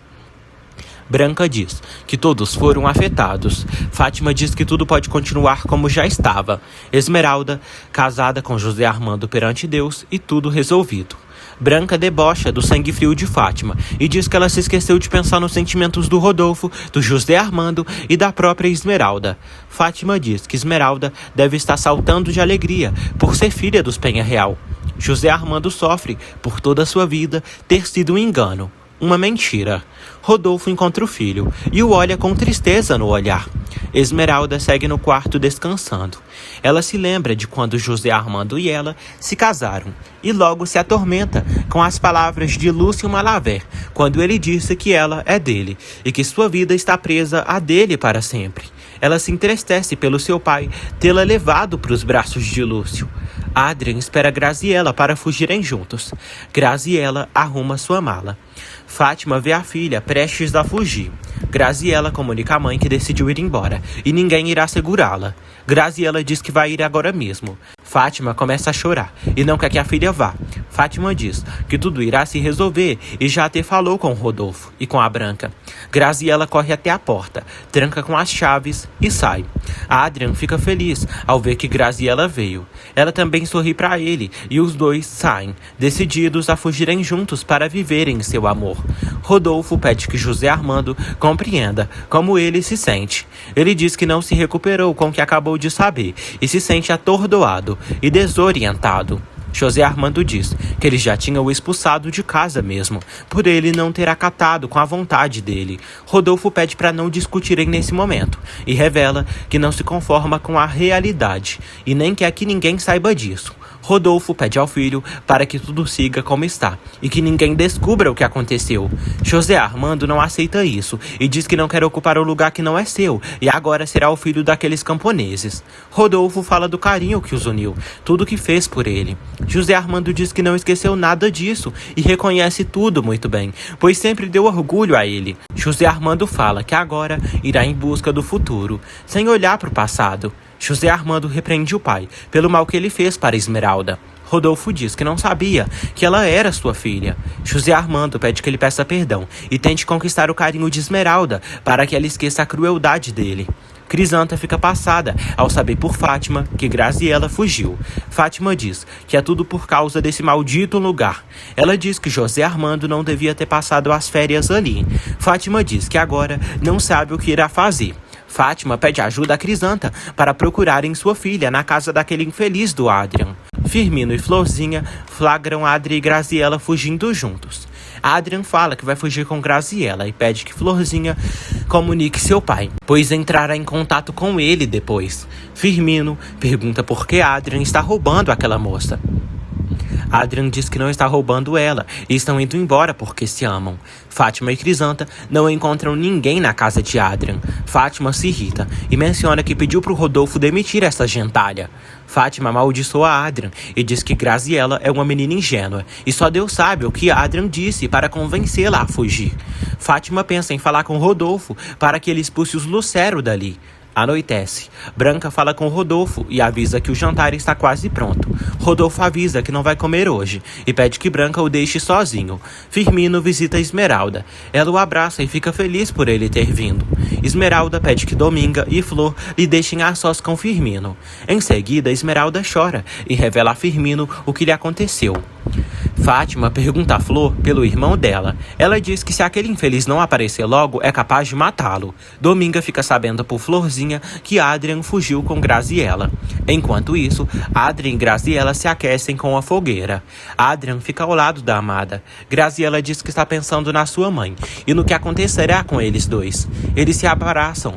Branca diz que todos foram afetados. Fátima diz que tudo pode continuar como já estava. Esmeralda, casada com José Armando perante Deus e tudo resolvido. Branca debocha do sangue frio de Fátima e diz que ela se esqueceu de pensar nos sentimentos do Rodolfo, do José Armando e da própria Esmeralda. Fátima diz que Esmeralda deve estar saltando de alegria por ser filha dos Penha Real. José Armando sofre por toda a sua vida ter sido um engano, uma mentira. Rodolfo encontra o filho e o olha com tristeza no olhar. Esmeralda segue no quarto descansando. Ela se lembra de quando José Armando e ela se casaram e logo se atormenta com as palavras de Lúcio Malaver, quando ele disse que ela é dele e que sua vida está presa a dele para sempre. Ela se entristece pelo seu pai tê-la levado para os braços de Lúcio. Adrian espera Graziella para fugirem juntos. Graziella arruma sua mala. Fátima vê a filha prestes a fugir. Graziella comunica à mãe que decidiu ir embora e ninguém irá segurá-la. Graziella diz que vai ir agora mesmo. Fátima começa a chorar e não quer que a filha vá. Fátima diz que tudo irá se resolver e já até falou com Rodolfo e com a Branca. Graziella corre até a porta, tranca com as chaves e sai. Adrian fica feliz ao ver que Graziella veio. Ela também sorri para ele e os dois saem, decididos a fugirem juntos para viverem seu amor. Rodolfo pede que José Armando compreenda como ele se sente. Ele diz que não se recuperou com o que acabou de saber e se sente atordoado e desorientado. José Armando diz que ele já tinha o expulsado de casa mesmo, por ele não ter acatado com a vontade dele. Rodolfo pede para não discutirem nesse momento e revela que não se conforma com a realidade e nem quer que ninguém saiba disso. Rodolfo pede ao filho para que tudo siga como está e que ninguém descubra o que aconteceu. José Armando não aceita isso e diz que não quer ocupar o lugar que não é seu e agora será o filho daqueles camponeses. Rodolfo fala do carinho que os uniu, tudo o que fez por ele. José Armando diz que não esqueceu nada disso e reconhece tudo muito bem, pois sempre deu orgulho a ele. José Armando fala que agora irá em busca do futuro, sem olhar para o passado. José Armando repreende o pai pelo mal que ele fez para Esmeralda. Rodolfo diz que não sabia que ela era sua filha. José Armando pede que ele peça perdão e tente conquistar o carinho de Esmeralda para que ela esqueça a crueldade dele. Crisanta fica passada ao saber por Fátima que Graziella fugiu. Fátima diz que é tudo por causa desse maldito lugar. Ela diz que José Armando não devia ter passado as férias ali. Fátima diz que agora não sabe o que irá fazer. Fátima pede ajuda a Crisanta para procurarem sua filha na casa daquele infeliz do Adrian. Firmino e Florzinha flagram Adrian e Graziella fugindo juntos. Adrian fala que vai fugir com Graziella e pede que Florzinha comunique seu pai, pois entrará em contato com ele depois. Firmino pergunta por que Adrian está roubando aquela moça. Adrian diz que não está roubando ela e estão indo embora porque se amam. Fátima e Crisanta não encontram ninguém na casa de Adrian. Fátima se irrita e menciona que pediu para o Rodolfo demitir essa gentalha. Fátima amaldiçoa Adrian e diz que Graziella é uma menina ingênua e só Deus sabe o que Adrian disse para convencê-la a fugir. Fátima pensa em falar com Rodolfo para que ele expulse os Lucero dali. Anoitece. Branca fala com Rodolfo e avisa que o jantar está quase pronto. Rodolfo avisa que não vai comer hoje e pede que Branca o deixe sozinho. Firmino visita Esmeralda. Ela o abraça e fica feliz por ele ter vindo. Esmeralda pede que Dominga e Flor lhe deixem a sós com Firmino. Em seguida, Esmeralda chora e revela a Firmino o que lhe aconteceu. Fátima pergunta a Flor pelo irmão dela. Ela diz que se aquele infeliz não aparecer logo, é capaz de matá-lo. Dominga fica sabendo por Florzinha que Adrian fugiu com Graziella. Enquanto isso, Adrian e Graziella se aquecem com a fogueira. Adrian fica ao lado da amada. Graziella diz que está pensando na sua mãe e no que acontecerá com eles dois. Eles se abraçam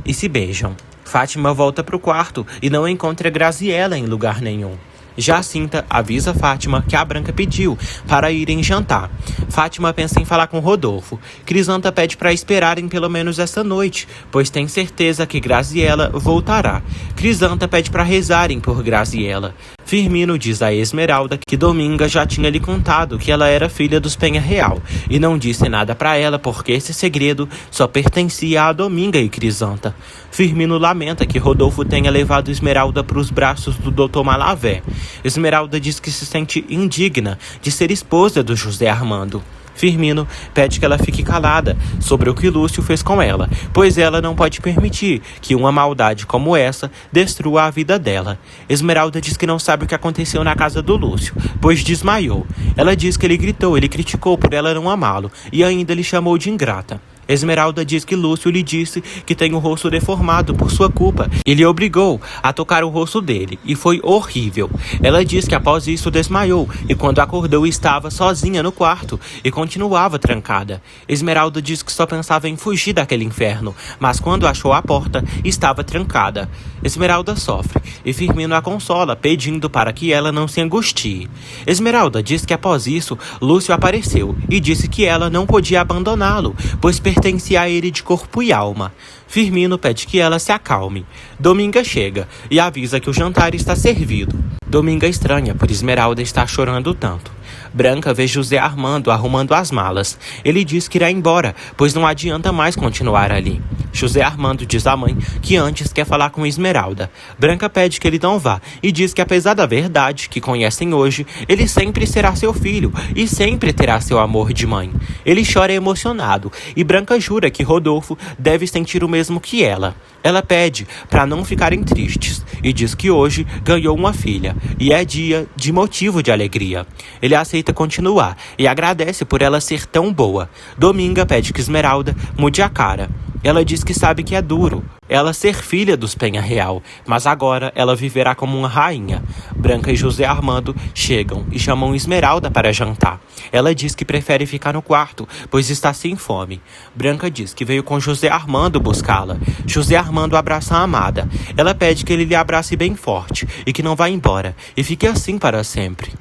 e se beijam. Fátima volta para o quarto e não encontra Graziella em lugar nenhum. Jacinta avisa Fátima que a Branca pediu para irem jantar. Fátima pensa em falar com Rodolfo. Crisanta pede para esperarem pelo menos essa noite, pois tem certeza que Graziella voltará. Crisanta pede para rezarem por Graziella. Firmino diz a Esmeralda que Dominga já tinha lhe contado que ela era filha dos Penha Real e não disse nada para ela porque esse segredo só pertencia a Dominga e Crisanta. Firmino lamenta que Rodolfo tenha levado Esmeralda para os braços do Dr. Malavé. Esmeralda diz que se sente indigna de ser esposa do José Armando. Firmino pede que ela fique calada sobre o que Lúcio fez com ela, pois ela não pode permitir que uma maldade como essa destrua a vida dela. Esmeralda diz que não sabe o que aconteceu na casa do Lúcio, pois desmaiou. Ela diz que ele gritou, ele criticou por ela não amá-lo e ainda lhe chamou de ingrata. Esmeralda diz que Lúcio lhe disse que tem o rosto deformado por sua culpa e lhe obrigou a tocar o rosto dele, e foi horrível. Ela diz que após isso desmaiou e quando acordou estava sozinha no quarto e continuava trancada. Esmeralda diz que só pensava em fugir daquele inferno, mas quando achou a porta, estava trancada. Esmeralda sofre e Firmino a consola, pedindo para que ela não se angustie. Esmeralda diz que após isso, Lúcio apareceu e disse que ela não podia abandoná-lo, pois pertencia a ele de corpo e alma. Firmino pede que ela se acalme. Dominga chega e avisa que o jantar está servido. Dominga estranha por Esmeralda estar chorando tanto. Branca vê José Armando arrumando as malas. Ele diz que irá embora, pois não adianta mais continuar ali. José Armando diz à mãe que antes quer falar com Esmeralda. Branca pede que ele não vá e diz que, apesar da verdade que conhecem hoje, ele sempre será seu filho e sempre terá seu amor de mãe. Ele chora emocionado e Branca jura que Rodolfo deve sentir o mesmo que ela. Ela pede para não ficarem tristes e diz que hoje ganhou uma filha e é dia de motivo de alegria. Ele aceita continuar e agradece por ela ser tão boa. Dominga pede que Esmeralda mude a cara. Ela diz que sabe que é duro ela ser filha dos Penha Real, mas agora ela viverá como uma rainha. Branca e José Armando chegam e chamam Esmeralda para jantar. Ela diz que prefere ficar no quarto, pois está sem fome. Branca diz que veio com José Armando buscá-la. José Armando abraça a amada. Ela pede que ele lhe abrace bem forte e que não vá embora, e fique assim para sempre.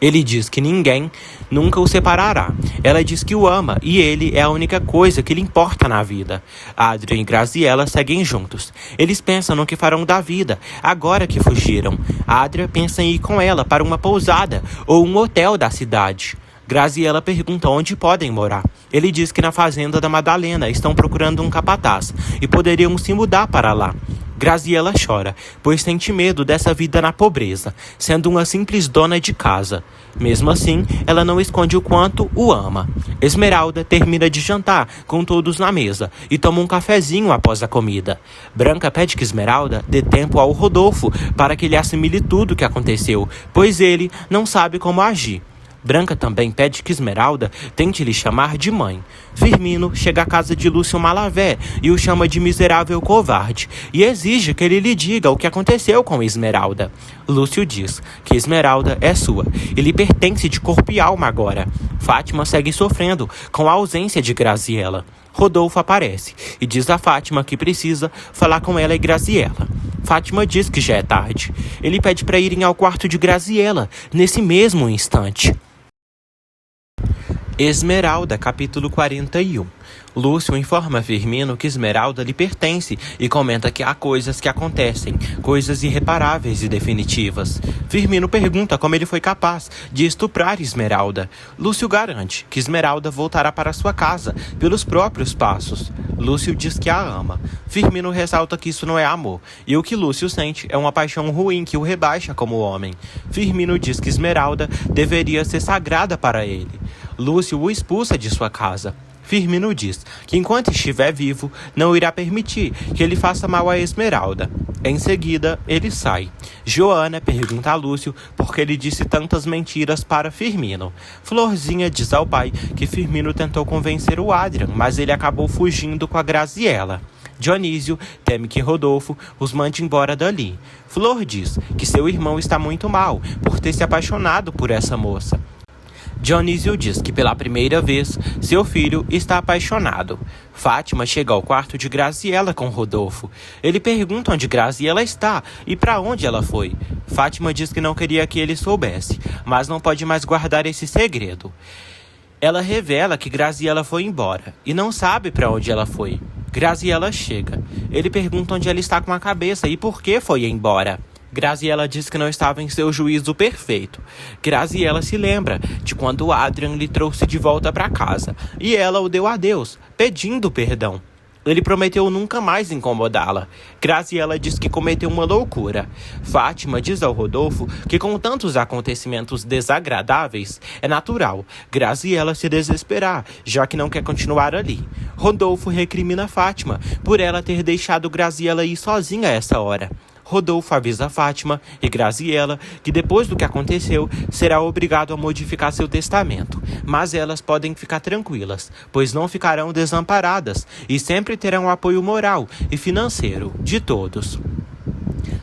Ele diz que ninguém nunca o separará. Ela diz que o ama e ele é a única coisa que lhe importa na vida. Adrian e Graziella seguem juntos. Eles pensam no que farão da vida, agora que fugiram. Adrian pensa em ir com ela para uma pousada ou um hotel da cidade. Graziella pergunta onde podem morar. Ele diz que na fazenda da Madalena estão procurando um capataz e poderiam se mudar para lá. Graziella chora, pois sente medo dessa vida na pobreza, sendo uma simples dona de casa. Mesmo assim, ela não esconde o quanto o ama. Esmeralda termina de jantar com todos na mesa e toma um cafezinho após a comida. Branca pede que Esmeralda dê tempo ao Rodolfo para que ele assimile tudo o que aconteceu, pois ele não sabe como agir. Branca também pede que Esmeralda tente lhe chamar de mãe. Firmino chega à casa de Lúcio Malavé e o chama de miserável covarde e exige que ele lhe diga o que aconteceu com Esmeralda. Lúcio diz que Esmeralda é sua e lhe pertence de corpo e alma agora. Fátima segue sofrendo com a ausência de Graziella. Rodolfo aparece e diz a Fátima que precisa falar com ela e Graziella. Fátima diz que já é tarde. Ele pede para irem ao quarto de Graziella nesse mesmo instante. Esmeralda, capítulo 41. Lúcio informa Firmino que Esmeralda lhe pertence e comenta que há coisas que acontecem, coisas irreparáveis e definitivas. Firmino pergunta como ele foi capaz de estuprar Esmeralda. Lúcio garante que Esmeralda voltará para sua casa pelos próprios passos. Lúcio diz que a ama. Firmino ressalta que isso não é amor, e o que Lúcio sente é uma paixão ruim que o rebaixa como homem. Firmino diz que Esmeralda deveria ser sagrada para ele. Lúcio o expulsa de sua casa. Firmino diz que enquanto estiver vivo, não irá permitir que ele faça mal a Esmeralda. Em seguida, ele sai. Joana pergunta a Lúcio por que ele disse tantas mentiras para Firmino. Florzinha diz ao pai que Firmino tentou convencer o Adrian, mas ele acabou fugindo com a Graziella. Dionísio teme que Rodolfo os mande embora dali. Flor diz que seu irmão está muito mal por ter se apaixonado por essa moça. Dionísio diz que pela primeira vez seu filho está apaixonado. Fátima chega ao quarto de Graziella com Rodolfo. Ele pergunta onde Graziella está e para onde ela foi. Fátima diz que não queria que ele soubesse, mas não pode mais guardar esse segredo. Ela revela que Graziella foi embora e não sabe para onde ela foi. Graziella chega. Ele pergunta onde ela está com a cabeça e por que foi embora. Graziella diz que não estava em seu juízo perfeito. Graziella se lembra de quando Adrian lhe trouxe de volta para casa e ela o deu adeus, pedindo perdão. Ele prometeu nunca mais incomodá-la. Graziella diz que cometeu uma loucura. Fátima diz ao Rodolfo que com tantos acontecimentos desagradáveis, é natural Graziella se desesperar, já que não quer continuar ali. Rodolfo recrimina Fátima por ela ter deixado Graziella ir sozinha a essa hora. Rodolfo avisa Fátima e Graziella que depois do que aconteceu, será obrigado a modificar seu testamento. Mas elas podem ficar tranquilas, pois não ficarão desamparadas e sempre terão apoio moral e financeiro de todos.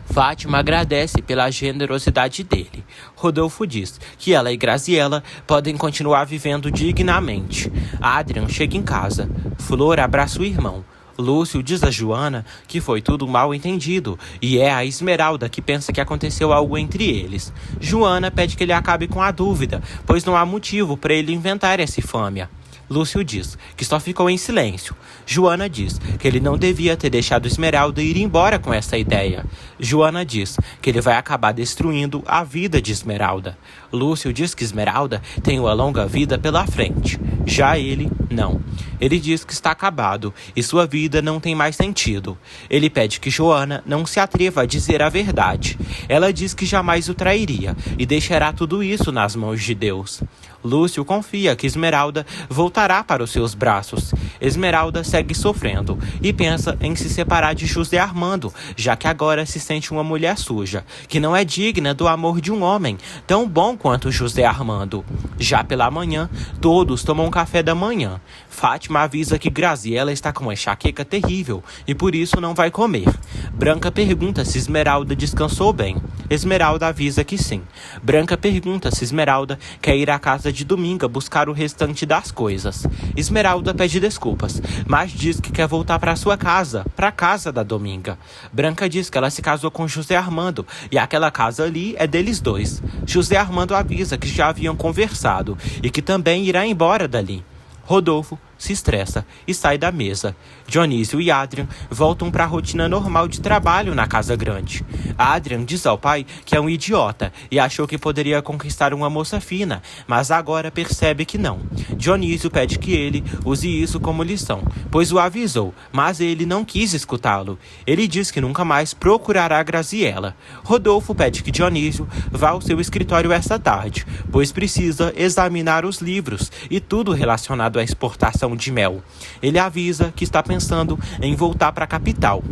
Fátima agradece pela generosidade dele. Rodolfo diz que ela e Graziella podem continuar vivendo dignamente. Adrian chega em casa. Flor abraça o irmão. Lúcio diz a Joana que foi tudo mal entendido e é a Esmeralda que pensa que aconteceu algo entre eles. Joana pede que ele acabe com a dúvida, pois não há motivo para ele inventar essa infâmia. Lúcio diz que só ficou em silêncio. Joana diz que ele não devia ter deixado Esmeralda ir embora com essa ideia. Joana diz que ele vai acabar destruindo a vida de Esmeralda. Lúcio diz que Esmeralda tem uma longa vida pela frente. Já ele, não. Ele diz que está acabado e sua vida não tem mais sentido. Ele pede que Joana não se atreva a dizer a verdade. Ela diz que jamais o trairia e deixará tudo isso nas mãos de Deus. Lúcio confia que Esmeralda voltará para os seus braços. Esmeralda segue sofrendo e pensa em se separar de José Armando, já que agora se sente uma mulher suja, que não é digna do amor de um homem tão bom quanto José Armando. Já pela manhã, todos tomam café da manhã. Fátima avisa que Graziela está com uma enxaqueca terrível e por isso não vai comer. Branca pergunta se Esmeralda descansou bem. Esmeralda avisa que sim. Branca pergunta se Esmeralda quer ir à casa de Dominga buscar o restante das coisas. Esmeralda pede desculpas, mas diz que quer voltar para sua casa, para a casa da Dominga. Branca diz que ela se casou com José Armando e aquela casa ali é deles dois. José Armando avisa que já haviam conversado e que também irá embora dali. Rodolfo se estressa e sai da mesa. Dionísio e Adrian voltam para a rotina normal de trabalho na casa grande. Adrian diz ao pai que é um idiota e achou que poderia conquistar uma moça fina, mas agora percebe que não. Dionísio pede que ele use isso como lição, pois o avisou, mas ele não quis escutá-lo. Ele diz que nunca mais procurará Graziela. Rodolfo pede que Dionísio vá ao seu escritório essa tarde, pois precisa examinar os livros e tudo relacionado à exportação de mel. Ele avisa que está pensando em voltar para a capital.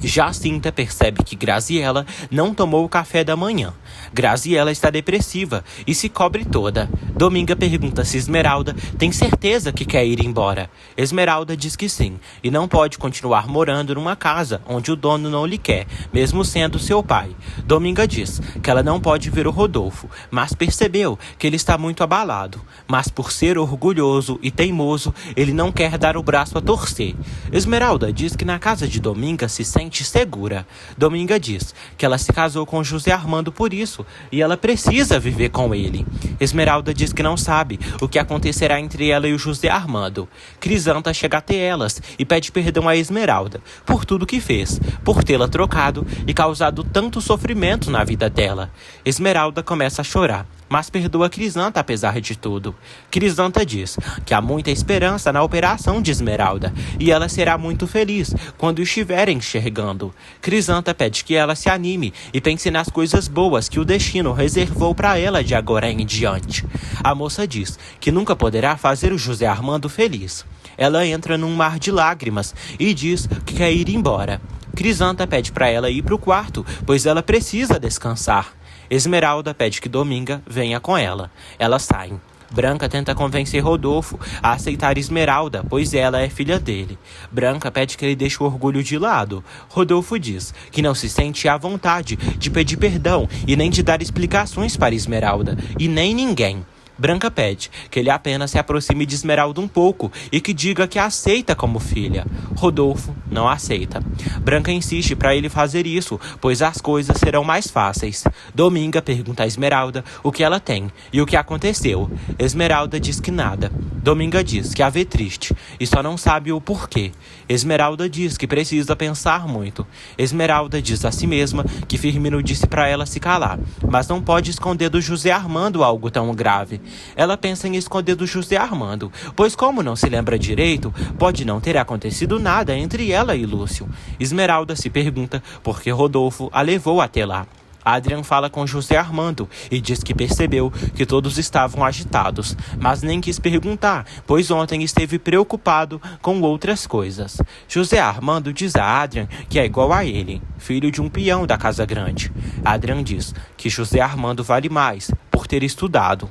Jacinta percebe que Graziela não tomou o café da manhã. Graziela está depressiva e se cobre toda. Dominga pergunta se Esmeralda tem certeza que quer ir embora. Esmeralda diz que sim, e não pode continuar morando numa casa onde o dono não lhe quer, mesmo sendo seu pai. Dominga diz que ela não pode ver o Rodolfo, mas percebeu que ele está muito abalado. Mas por ser orgulhoso e teimoso, ele não quer dar o braço a torcer. Esmeralda diz que na casa de Dominga se sente segura. Dominga diz que ela se casou com José Armando por isso e ela precisa viver com ele. Esmeralda diz que não sabe o que acontecerá entre ela e o José Armando. Crisanta chega até elas e pede perdão a Esmeralda por tudo que fez, por tê-la trocado e causado tanto sofrimento na vida dela. Esmeralda começa a chorar, mas perdoa Crisanta apesar de tudo. Crisanta diz que há muita esperança na operação de Esmeralda e ela será muito feliz quando estiver enxergando. Crisanta pede que ela se anime e pense nas coisas boas que o destino reservou para ela de agora em diante. A moça diz que nunca poderá fazer o José Armando feliz. Ela entra num mar de lágrimas e diz que quer ir embora. Crisanta pede para ela ir para o quarto, pois ela precisa descansar. Esmeralda pede que Dominga venha com ela. Elas saem. Branca tenta convencer Rodolfo a aceitar Esmeralda, pois ela é filha dele. Branca pede que ele deixe o orgulho de lado. Rodolfo diz que não se sente à vontade de pedir perdão e nem de dar explicações para Esmeralda, e nem ninguém. Branca pede que ele apenas se aproxime de Esmeralda um pouco e que diga que a aceita como filha. Rodolfo não aceita. Branca insiste para ele fazer isso, pois as coisas serão mais fáceis. Dominga pergunta a Esmeralda o que ela tem e o que aconteceu. Esmeralda diz que nada. Dominga diz que a vê triste e só não sabe o porquê. Esmeralda diz que precisa pensar muito. Esmeralda diz a si mesma que Firmino disse para ela se calar, mas não pode esconder do José Armando algo tão grave. Ela pensa em esconder do José Armando, pois como não se lembra direito, pode não ter acontecido nada entre ela e Lúcio. Esmeralda se pergunta por que Rodolfo a levou até lá. Adrian fala com José Armando e diz que percebeu que todos estavam agitados, mas nem quis perguntar, pois ontem esteve preocupado com outras coisas. José Armando diz a Adrian que é igual a ele, filho de um peão da casa grande. Adrian diz que José Armando vale mais por ter estudado.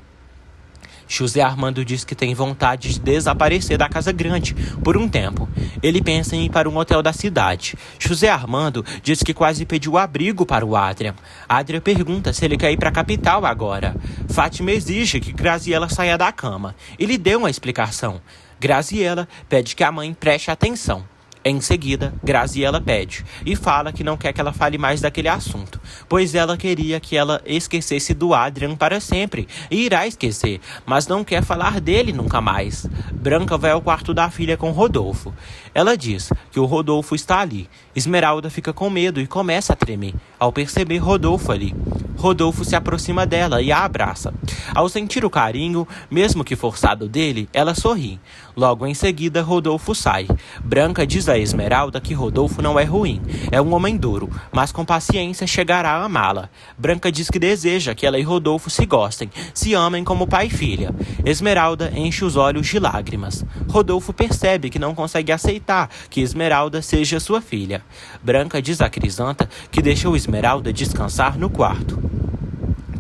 José Armando diz que tem vontade de desaparecer da casa grande por um tempo. Ele pensa em ir para um hotel da cidade. José Armando diz que quase pediu abrigo para o Adrian. Adrian pergunta se ele quer ir para a capital agora. Fátima exige que Graziela saia da cama. Ele deu uma explicação. Graziela pede que a mãe preste atenção. Em seguida, Graziella pede e fala que não quer que ela fale mais daquele assunto, pois ela queria que ela esquecesse do Adrian para sempre e irá esquecer, mas não quer falar dele nunca mais. Branca vai ao quarto da filha com Rodolfo. Ela diz que o Rodolfo está ali. Esmeralda fica com medo e começa a tremer ao perceber Rodolfo ali. Rodolfo se aproxima dela e a abraça. Ao sentir o carinho, mesmo que forçado dele, ela sorri. Logo em seguida, Rodolfo sai. Branca diz a Esmeralda que Rodolfo não é ruim, é um homem duro, mas com paciência chegará a amá-la. Branca diz que deseja que ela e Rodolfo se gostem, se amem como pai e filha. Esmeralda enche os olhos de lágrimas. Rodolfo percebe que não consegue aceitar que Esmeralda seja sua filha. Branca diz a Crisanta que deixou Esmeralda descansar no quarto.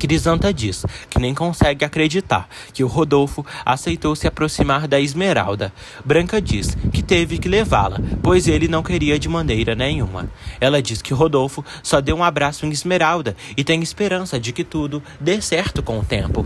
Crisanta diz que nem consegue acreditar que o Rodolfo aceitou se aproximar da Esmeralda. Branca diz que teve que levá-la, pois ele não queria de maneira nenhuma. Ela diz que Rodolfo só deu um abraço em Esmeralda e tem esperança de que tudo dê certo com o tempo.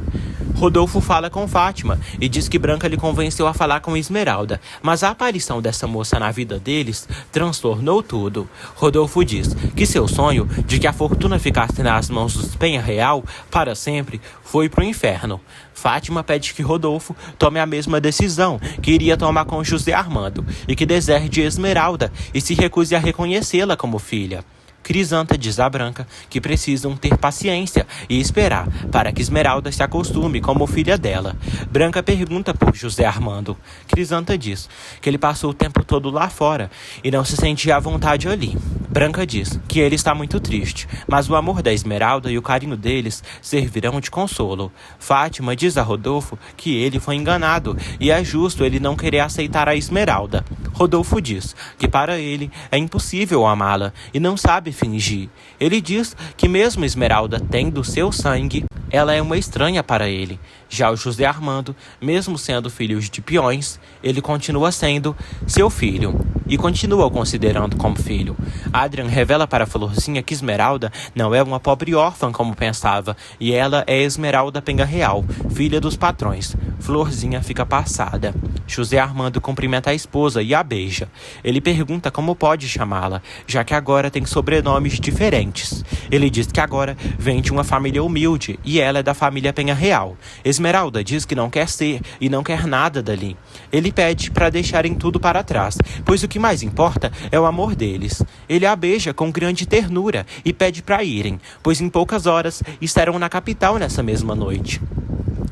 Rodolfo fala com Fátima e diz que Branca lhe convenceu a falar com Esmeralda, mas a aparição dessa moça na vida deles transtornou tudo. Rodolfo diz que seu sonho de que a fortuna ficasse nas mãos dos Penha Real para sempre foi pro inferno. Fátima pede que Rodolfo tome a mesma decisão que iria tomar com José Armando e que deserde Esmeralda e se recuse a reconhecê-la como filha. Crisanta diz a Branca que precisam ter paciência e esperar para que Esmeralda se acostume como filha dela. Branca pergunta por José Armando. Crisanta diz que ele passou o tempo todo lá fora e não se sentia à vontade ali. Branca diz que ele está muito triste, mas o amor da Esmeralda e o carinho deles servirão de consolo. Fátima diz a Rodolfo que ele foi enganado e é justo ele não querer aceitar a Esmeralda. Rodolfo diz que para ele é impossível amá-la e não sabe fingir. Ele diz que mesmo Esmeralda tendo seu sangue, ela é uma estranha para ele. Já o José Armando, mesmo sendo filho de peões, ele continua sendo seu filho e continua o considerando como filho. Adrian revela para Florzinha que Esmeralda não é uma pobre órfã como pensava, e ela é Esmeralda Penha Real, filha dos patrões. Florzinha fica passada. José Armando cumprimenta a esposa e a beija. Ele pergunta como pode chamá-la, já que agora tem sobrenomes diferentes. Ele diz que agora vem de uma família humilde e ela é da família Penha Real. Esmeralda diz que não quer ser e não quer nada dali. Ele pede para deixarem tudo para trás, pois o que mais importa é o amor deles. Ele a beija com grande ternura e pede para irem, pois em poucas horas estarão na capital nessa mesma noite.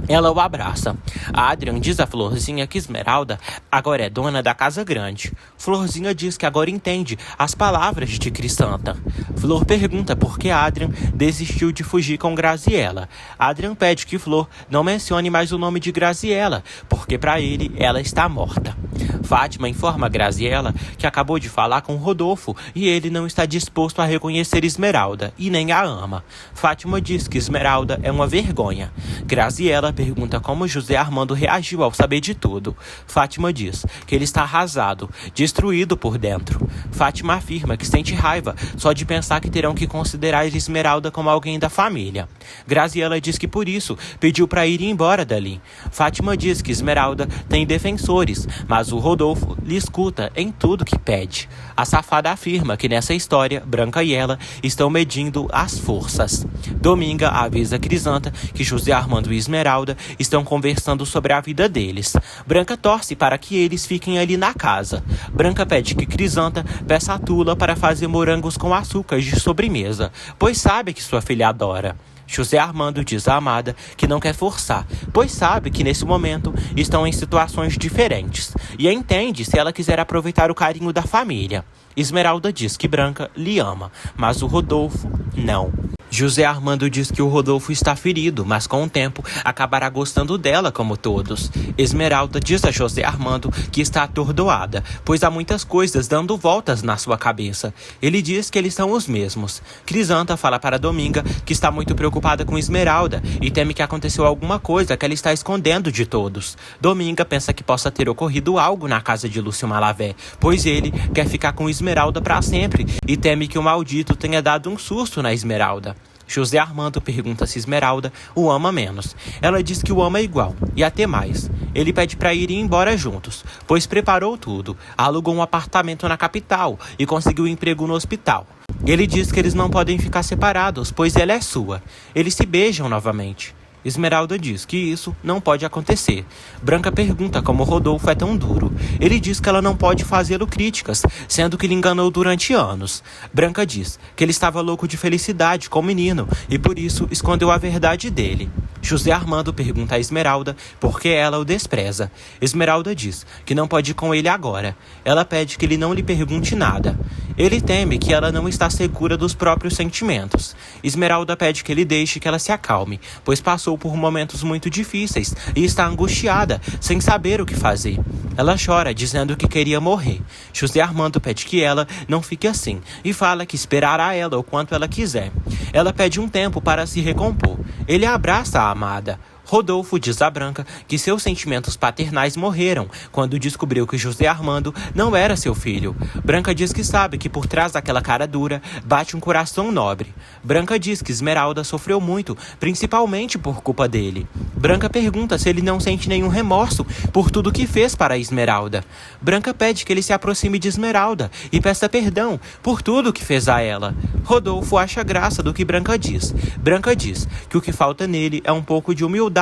Ela o abraça. Adrian diz a Florzinha que Esmeralda agora é dona da casa grande. Florzinha diz que agora entende as palavras de Crisanta. Flor pergunta por que Adrian desistiu de fugir com Graziella. Adrian pede que Flor não mencione mais o nome de Graziella, porque para ele ela está morta. Fátima informa a Graziella que acabou de falar com Rodolfo e ele não está disposto a reconhecer Esmeralda e nem a ama. Fátima diz que Esmeralda é uma vergonha. Graziella pergunta como José Armando reagiu ao saber de tudo. Fátima diz que ele está arrasado, destruído por dentro. Fátima afirma que sente raiva só de pensar que terão que considerar Esmeralda como alguém da família. Graziella diz que por isso pediu para ir embora dali. Fátima diz que Esmeralda tem defensores, mas o Rodolfo lhe escuta em tudo que pede. A safada afirma que nessa história, Branca e ela estão medindo as forças. Dominga avisa Crisanta que José Armando e Esmeralda estão conversando sobre a vida deles. Branca torce para que eles fiquem ali na casa. Branca pede que Crisanta peça a Tula para fazer morangos com açúcar de sobremesa, pois sabe que sua filha adora. José Armando diz à amada que não quer forçar, pois sabe que nesse momento estão em situações diferentes e entende se ela quiser aproveitar o carinho da família. Esmeralda diz que Branca lhe ama, mas o Rodolfo não. José Armando diz que o Rodolfo está ferido, mas com o tempo acabará gostando dela como todos. Esmeralda diz a José Armando que está atordoada, pois há muitas coisas dando voltas na sua cabeça. Ele diz que eles são os mesmos. Crisanta fala para Dominga que está muito preocupada com Esmeralda e teme que aconteceu alguma coisa que ela está escondendo de todos. Dominga pensa que possa ter ocorrido algo na casa de Lúcio Malavé, pois ele quer ficar com Esmeralda para sempre e teme que o maldito tenha dado um susto na Esmeralda. José Armando pergunta se Esmeralda o ama menos. Ela diz que o ama igual, e até mais. Ele pede para irem embora juntos, pois preparou tudo, alugou um apartamento na capital e conseguiu um emprego no hospital. Ele diz que eles não podem ficar separados, pois ela é sua. Eles se beijam novamente. Esmeralda diz que isso não pode acontecer. Branca pergunta como Rodolfo é tão duro. Ele diz que ela não pode fazê-lo críticas, sendo que lhe enganou durante anos. Branca diz que ele estava louco de felicidade com o menino e por isso escondeu a verdade dele. José Armando pergunta a Esmeralda por que ela o despreza. Esmeralda diz que não pode ir com ele agora. Ela pede que ele não lhe pergunte nada. Ele teme que ela não está segura dos próprios sentimentos. Esmeralda pede que ele deixe que ela se acalme, pois passou por momentos muito difíceis e está angustiada, sem saber o que fazer. Ela chora, dizendo que queria morrer. José Armando pede que ela não fique assim e fala que esperará ela o quanto ela quiser. Ela pede um tempo para se recompor. Ele abraça a amada. Rodolfo diz a Branca que seus sentimentos paternais morreram quando descobriu que José Armando não era seu filho. Branca diz que sabe que por trás daquela cara dura bate um coração nobre. Branca diz que Esmeralda sofreu muito, principalmente por culpa dele. Branca pergunta se ele não sente nenhum remorso por tudo que fez para Esmeralda. Branca pede que ele se aproxime de Esmeralda e peça perdão por tudo que fez a ela. Rodolfo acha graça do que Branca diz. Branca diz que o que falta nele é um pouco de humildade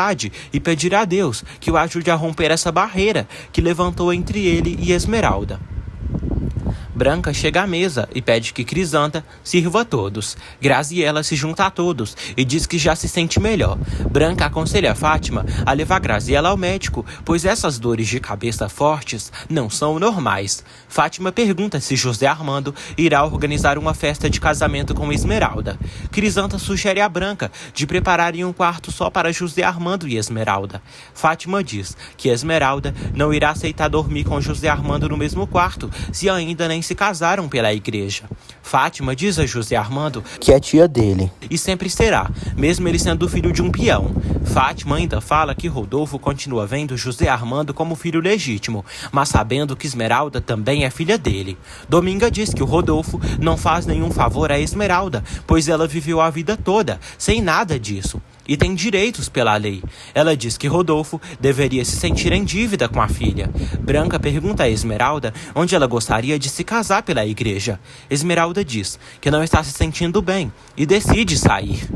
e pedir a Deus que o ajude a romper essa barreira que levantou entre ele e Esmeralda. Branca chega à mesa e pede que Crisanta sirva a todos. Graziela se junta a todos e diz que já se sente melhor. Branca aconselha Fátima a levar Graziela ao médico, pois essas dores de cabeça fortes não são normais. Fátima pergunta se José Armando irá organizar uma festa de casamento com Esmeralda. Crisanta sugere a Branca de prepararem um quarto só para José Armando e Esmeralda. Fátima diz que Esmeralda não irá aceitar dormir com José Armando no mesmo quarto, se ainda nem se casaram pela igreja. Fátima diz a José Armando que é tia dele e sempre será, mesmo ele sendo filho de um peão. Fátima ainda fala que Rodolfo continua vendo José Armando como filho legítimo, mas sabendo que Esmeralda também é filha dele. Dominga diz que o Rodolfo não faz nenhum favor a Esmeralda, pois ela viveu a vida toda sem nada disso e tem direitos pela lei. Ela diz que Rodolfo deveria se sentir em dívida com a filha. Branca pergunta a Esmeralda onde ela gostaria de se casar pela igreja. Esmeralda diz que não está se sentindo bem e decide sair.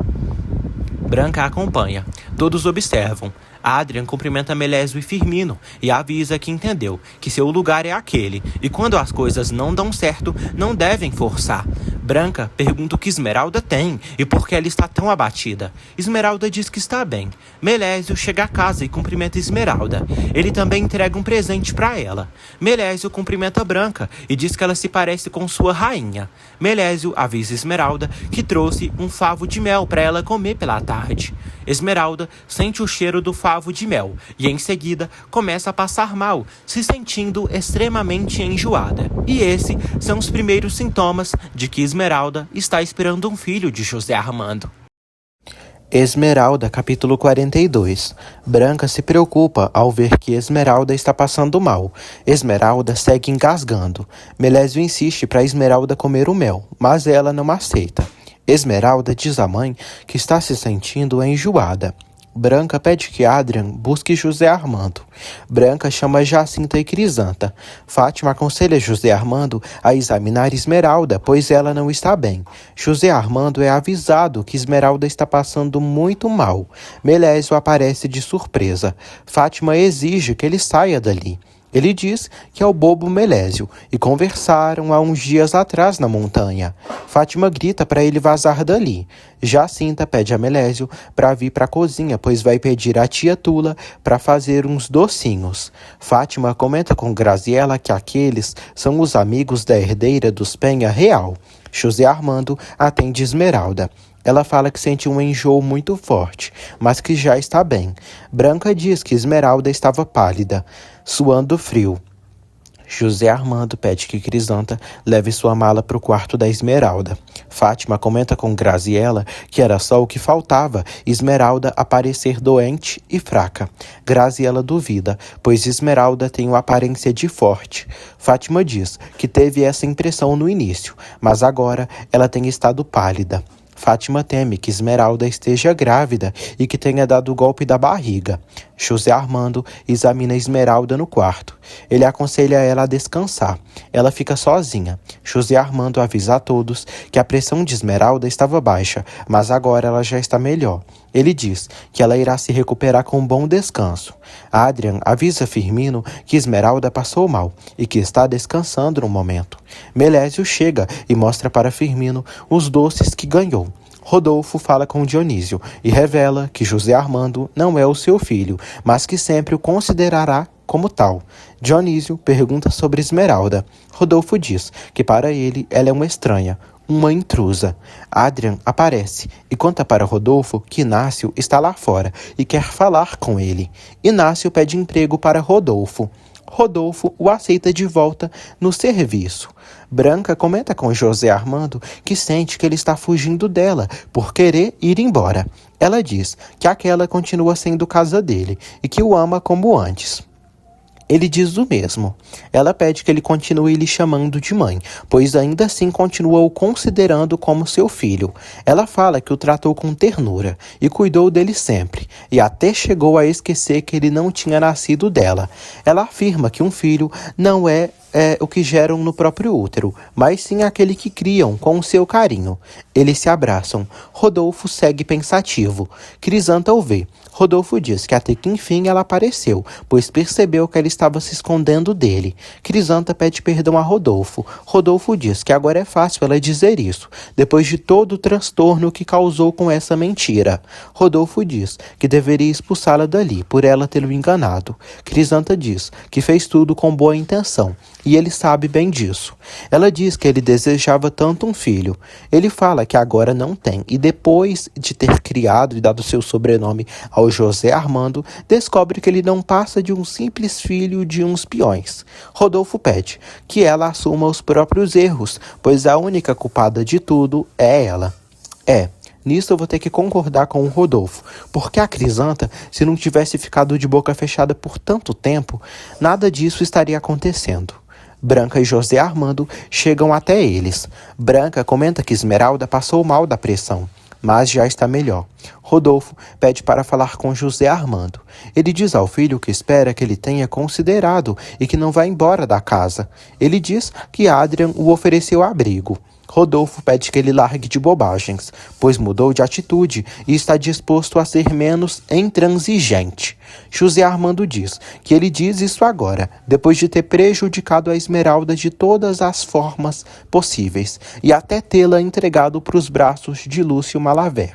Branca acompanha. Todos observam. Adrian cumprimenta Melésio e Firmino e avisa que entendeu que seu lugar é aquele e quando as coisas não dão certo, não devem forçar. Branca pergunta o que Esmeralda tem e por que ela está tão abatida. Esmeralda diz que está bem. Melésio chega a casa e cumprimenta Esmeralda. Ele também entrega um presente para ela. Melésio cumprimenta Branca e diz que ela se parece com sua rainha. Melésio avisa Esmeralda que trouxe um favo de mel para ela comer pela tarde. Esmeralda sente o cheiro do favo de mel e em seguida começa a passar mal, se sentindo extremamente enjoada. E esses são os primeiros sintomas de que Esmeralda está esperando um filho de José Armando. Esmeralda, capítulo 42. Branca se preocupa ao ver que Esmeralda está passando mal. Esmeralda segue engasgando. Melésio insiste para Esmeralda comer o mel, mas ela não aceita. Esmeralda diz à mãe que está se sentindo enjoada. Branca pede que Adrian busque José Armando. Branca chama Jacinta e Crisanta. Fátima aconselha José Armando a examinar Esmeralda, pois ela não está bem. José Armando é avisado que Esmeralda está passando muito mal. Melésio aparece de surpresa. Fátima exige que ele saia dali. Ele diz que é o bobo Melésio e conversaram há uns dias atrás na montanha. Fátima grita para ele vazar dali. Jacinta pede a Melésio para vir para a cozinha, pois vai pedir à tia Tula para fazer uns docinhos. Fátima comenta com Graziela que aqueles são os amigos da herdeira dos Penha Real. José Armando atende Esmeralda. Ela fala que sente um enjoo muito forte, mas que já está bem. Branca diz que Esmeralda estava pálida, suando frio. José Armando pede que Crisanta leve sua mala para o quarto da Esmeralda. Fátima comenta com Graziela que era só o que faltava, Esmeralda aparecer doente e fraca. Graziela duvida, pois Esmeralda tem uma aparência de forte. Fátima diz que teve essa impressão no início, mas agora ela tem estado pálida. Fátima teme que Esmeralda esteja grávida e que tenha dado o golpe da barriga. José Armando examina Esmeralda no quarto. Ele aconselha ela a descansar. Ela fica sozinha. José Armando avisa a todos que a pressão de Esmeralda estava baixa, mas agora ela já está melhor. Ele diz que ela irá se recuperar com um bom descanso. Adrian avisa Firmino que Esmeralda passou mal e que está descansando no momento. Melésio chega e mostra para Firmino os doces que ganhou. Rodolfo fala com Dionísio e revela que José Armando não é o seu filho, mas que sempre o considerará como tal. Dionísio pergunta sobre Esmeralda. Rodolfo diz que para ele ela é uma estranha, uma intrusa. Adrian aparece e conta para Rodolfo que Inácio está lá fora e quer falar com ele. Inácio pede emprego para Rodolfo. Rodolfo o aceita de volta no serviço. Branca comenta com José Armando que sente que ele está fugindo dela por querer ir embora. Ela diz que aquela continua sendo casa dele e que o ama como antes. Ele diz o mesmo. Ela pede que ele continue lhe chamando de mãe, pois ainda assim continua o considerando como seu filho. Ela fala que o tratou com ternura e cuidou dele sempre, e até chegou a esquecer que ele não tinha nascido dela. Ela afirma que um filho não é o que geram no próprio útero, mas sim aquele que criam com o seu carinho. Eles se abraçam. Rodolfo segue pensativo. Crisanta o vê. Rodolfo diz que até que enfim ela apareceu, pois percebeu que ela estava se escondendo dele. Crisanta pede perdão a Rodolfo. Rodolfo diz que agora é fácil ela dizer isso, depois de todo o transtorno que causou com essa mentira. Rodolfo diz que deveria expulsá-la dali, por ela tê-lo enganado. Crisanta diz que fez tudo com boa intenção, e ele sabe bem disso. Ela diz que ele desejava tanto um filho. Ele fala que agora não tem, e depois de ter criado e dado seu sobrenome ao José Armando, descobre que ele não passa de um simples filho de uns peões. Rodolfo pede que ela assuma os próprios erros, pois a única culpada de tudo é ela. Nisso eu vou ter que concordar com o Rodolfo, porque a Crisanta, se não tivesse ficado de boca fechada por tanto tempo, nada disso estaria acontecendo. Branca e José Armando chegam até eles. Branca comenta que Esmeralda passou mal da pressão, mas já está melhor. Rodolfo pede para falar com José Armando. Ele diz ao filho que espera que ele tenha considerado e que não vá embora da casa. Ele diz que Adrian o ofereceu abrigo. Rodolfo pede que ele largue de bobagens, pois mudou de atitude e está disposto a ser menos intransigente. José Armando diz que ele diz isso agora, depois de ter prejudicado a Esmeralda de todas as formas possíveis e até tê-la entregado para os braços de Lúcio Malavé.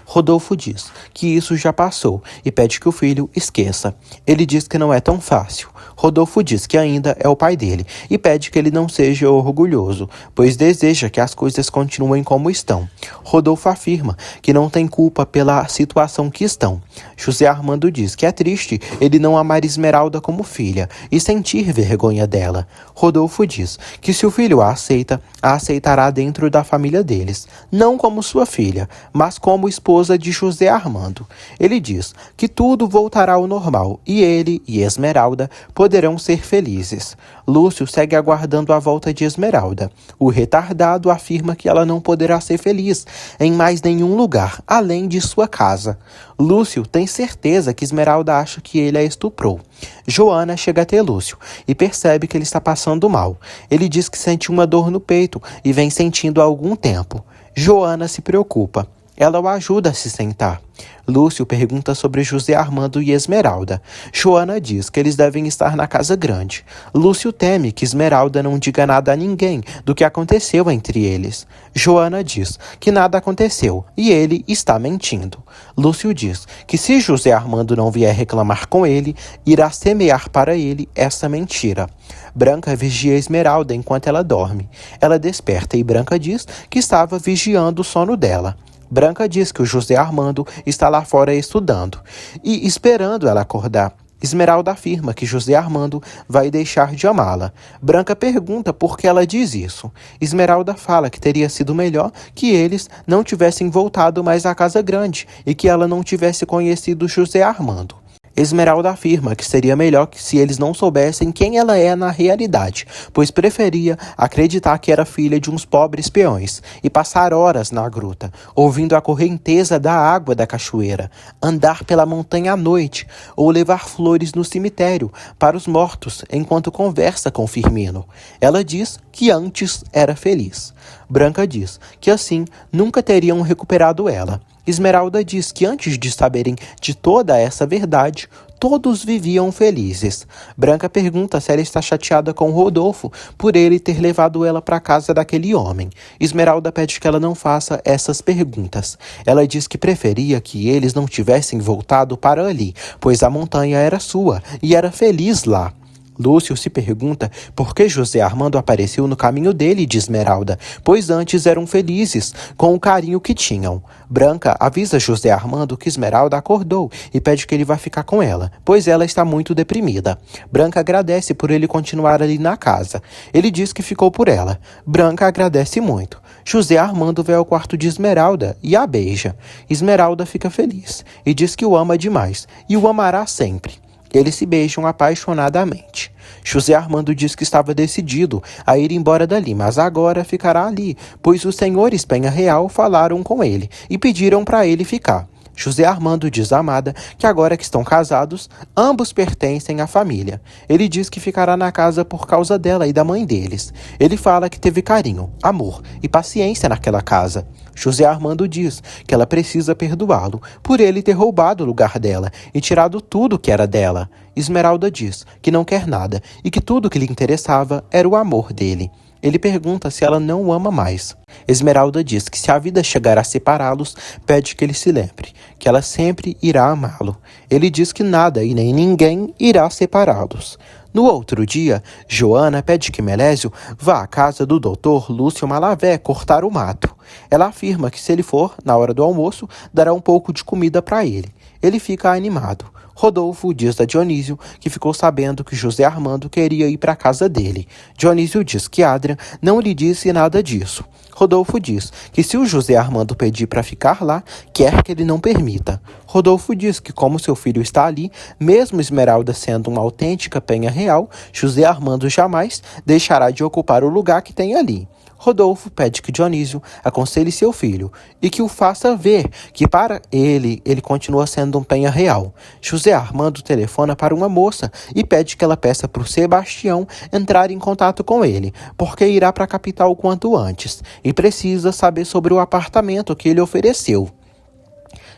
Rodolfo diz que isso já passou e pede que o filho esqueça. Ele diz que não é tão fácil. Rodolfo diz que ainda é o pai dele e pede que ele não seja orgulhoso, pois deseja que as coisas continuem como estão. Rodolfo afirma que não tem culpa pela situação que estão. José Armando diz que é triste ele não amar Esmeralda como filha e sentir vergonha dela. Rodolfo diz que se o filho a aceita, a aceitará dentro da família deles, não como sua filha, mas como esposa de José Armando. Ele diz que tudo voltará ao normal e ele e Esmeralda poderão ser felizes. Lúcio segue aguardando a volta de Esmeralda. O retardado afirma que ela não poderá ser feliz em mais nenhum lugar, além de sua casa. Lúcio tem certeza que Esmeralda acha que ele a estuprou. Joana chega até Lúcio e percebe que ele está passando mal. Ele diz que sente uma dor no peito e vem sentindo há algum tempo. Joana se preocupa. Ela o ajuda a se sentar. Lúcio pergunta sobre José Armando e Esmeralda. Joana diz que eles devem estar na casa grande. Lúcio teme que Esmeralda não diga nada a ninguém do que aconteceu entre eles. Joana diz que nada aconteceu e ele está mentindo. Lúcio diz que se José Armando não vier reclamar com ele, irá semear para ele essa mentira. Branca vigia Esmeralda enquanto ela dorme. Ela desperta e Branca diz que estava vigiando o sono dela. Branca diz que o José Armando está lá fora estudando e esperando ela acordar. Esmeralda afirma que José Armando vai deixar de amá-la. Branca pergunta por que ela diz isso. Esmeralda fala que teria sido melhor que eles não tivessem voltado mais à casa grande e que ela não tivesse conhecido José Armando. Esmeralda afirma que seria melhor que se eles não soubessem quem ela é na realidade, pois preferia acreditar que era filha de uns pobres peões e passar horas na gruta, ouvindo a correnteza da água da cachoeira, andar pela montanha à noite ou levar flores no cemitério para os mortos enquanto conversa com Firmino. Ela diz que antes era feliz. Branca diz que assim nunca teriam recuperado ela. Esmeralda diz que antes de saberem de toda essa verdade, todos viviam felizes. Branca pergunta se ela está chateada com Rodolfo por ele ter levado ela para a casa daquele homem. Esmeralda pede que ela não faça essas perguntas. Ela diz que preferia que eles não tivessem voltado para ali, pois a montanha era sua e era feliz lá. Lúcio se pergunta por que José Armando apareceu no caminho dele de Esmeralda, pois antes eram felizes com o carinho que tinham. Branca avisa José Armando que Esmeralda acordou e pede que ele vá ficar com ela, pois ela está muito deprimida. Branca agradece por ele continuar ali na casa. Ele diz que ficou por ela. Branca agradece muito. José Armando vai ao quarto de Esmeralda e a beija. Esmeralda fica feliz e diz que o ama demais e o amará sempre. Eles se beijam apaixonadamente. José Armando diz que estava decidido a ir embora dali, mas agora ficará ali, pois os senhores Penha Real falaram com ele e pediram para ele ficar. José Armando diz à amada que agora que estão casados, ambos pertencem à família. Ele diz que ficará na casa por causa dela e da mãe deles. Ele fala que teve carinho, amor e paciência naquela casa. José Armando diz que ela precisa perdoá-lo por ele ter roubado o lugar dela e tirado tudo que era dela. Esmeralda diz que não quer nada e que tudo que lhe interessava era o amor dele. Ele pergunta se ela não o ama mais. Esmeralda diz que se a vida chegar a separá-los, pede que ele se lembre, que ela sempre irá amá-lo. Ele diz que nada e nem ninguém irá separá-los. No outro dia, Joana pede que Melésio vá à casa do doutor Lúcio Malavé cortar o mato. Ela afirma que se ele for, na hora do almoço, dará um pouco de comida para ele. Ele fica animado. Rodolfo diz a Dionísio que ficou sabendo que José Armando queria ir para a casa dele. Dionísio diz que Adrian não lhe disse nada disso. Rodolfo diz que se o José Armando pedir para ficar lá, quer que ele não permita. Rodolfo diz que como seu filho está ali, mesmo Esmeralda sendo uma autêntica Penha Real, José Armando jamais deixará de ocupar o lugar que tem ali. Rodolfo pede que Dionísio aconselhe seu filho e que o faça ver que para ele continua sendo um Penha Real. José Armando telefona para uma moça e pede que ela peça para o Sebastião entrar em contato com ele, porque irá para a capital o quanto antes e precisa saber sobre o apartamento que ele ofereceu.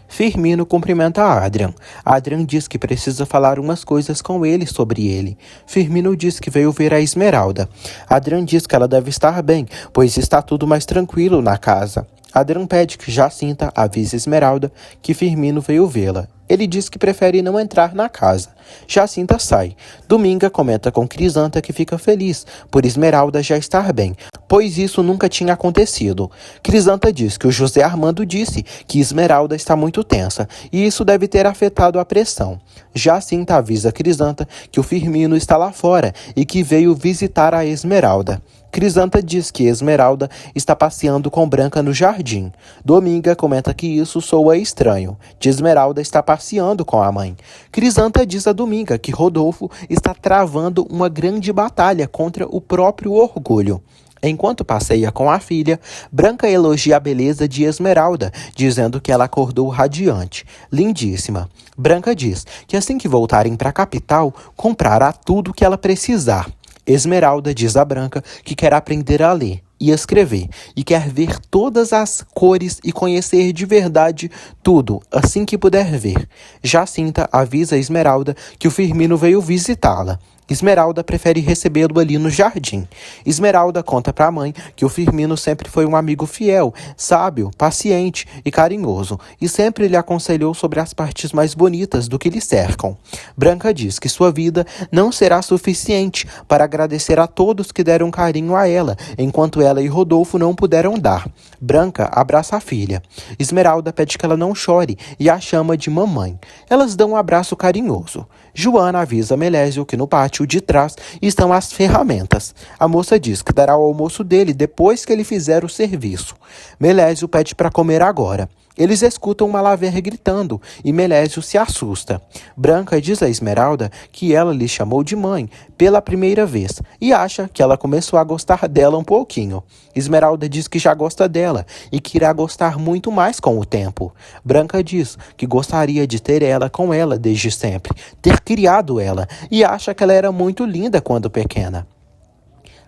Firmino cumprimenta Adrian. Adrian diz que precisa falar umas coisas com ele sobre ele. Firmino diz que veio ver a Esmeralda. Adrian diz que ela deve estar bem, pois está tudo mais tranquilo na casa. Adrian pede que Jacinta avise Esmeralda que Firmino veio vê-la. Ele diz que prefere não entrar na casa. Jacinta sai. Dominga comenta com Crisanta que fica feliz por Esmeralda já estar bem, pois isso nunca tinha acontecido. Crisanta diz que o José Armando disse que Esmeralda está muito tensa e isso deve ter afetado a pressão. Jacinta avisa Crisanta que o Firmino está lá fora e que veio visitar a Esmeralda. Crisanta diz que Esmeralda está passeando com Branca no jardim. Dominga comenta que isso soa estranho, de Esmeralda está passeando com a mãe. Crisanta diz a Dominga que Rodolfo está travando uma grande batalha contra o próprio orgulho. Enquanto passeia com a filha, Branca elogia a beleza de Esmeralda, dizendo que ela acordou radiante, lindíssima. Branca diz que assim que voltarem para a capital, comprará tudo que ela precisar. Esmeralda diz a Branca que quer aprender a ler e escrever e quer ver todas as cores e conhecer de verdade tudo assim que puder ver. Jacinta avisa a Esmeralda que o Firmino veio visitá-la. Esmeralda prefere recebê-lo ali no jardim. Esmeralda conta para a mãe que o Firmino sempre foi um amigo fiel, sábio, paciente e carinhoso, e sempre lhe aconselhou sobre as partes mais bonitas do que lhe cercam. Branca diz que sua vida não será suficiente para agradecer a todos que deram carinho a ela, enquanto ela e Rodolfo não puderam dar. Branca abraça a filha. Esmeralda pede que ela não chore e a chama de mamãe. Elas dão um abraço carinhoso. Joana avisa Melésio que no pátio de trás estão as ferramentas. A moça diz que dará o almoço dele depois que ele fizer o serviço. Melésio pede para comer agora. Eles escutam Malaver gritando e Melésio se assusta. Branca diz a Esmeralda que ela lhe chamou de mãe pela primeira vez e acha que ela começou a gostar dela um pouquinho. Esmeralda diz que já gosta dela e que irá gostar muito mais com o tempo. Branca diz que gostaria de ter ela com ela desde sempre, ter criado ela, e acha que ela era muito linda quando pequena.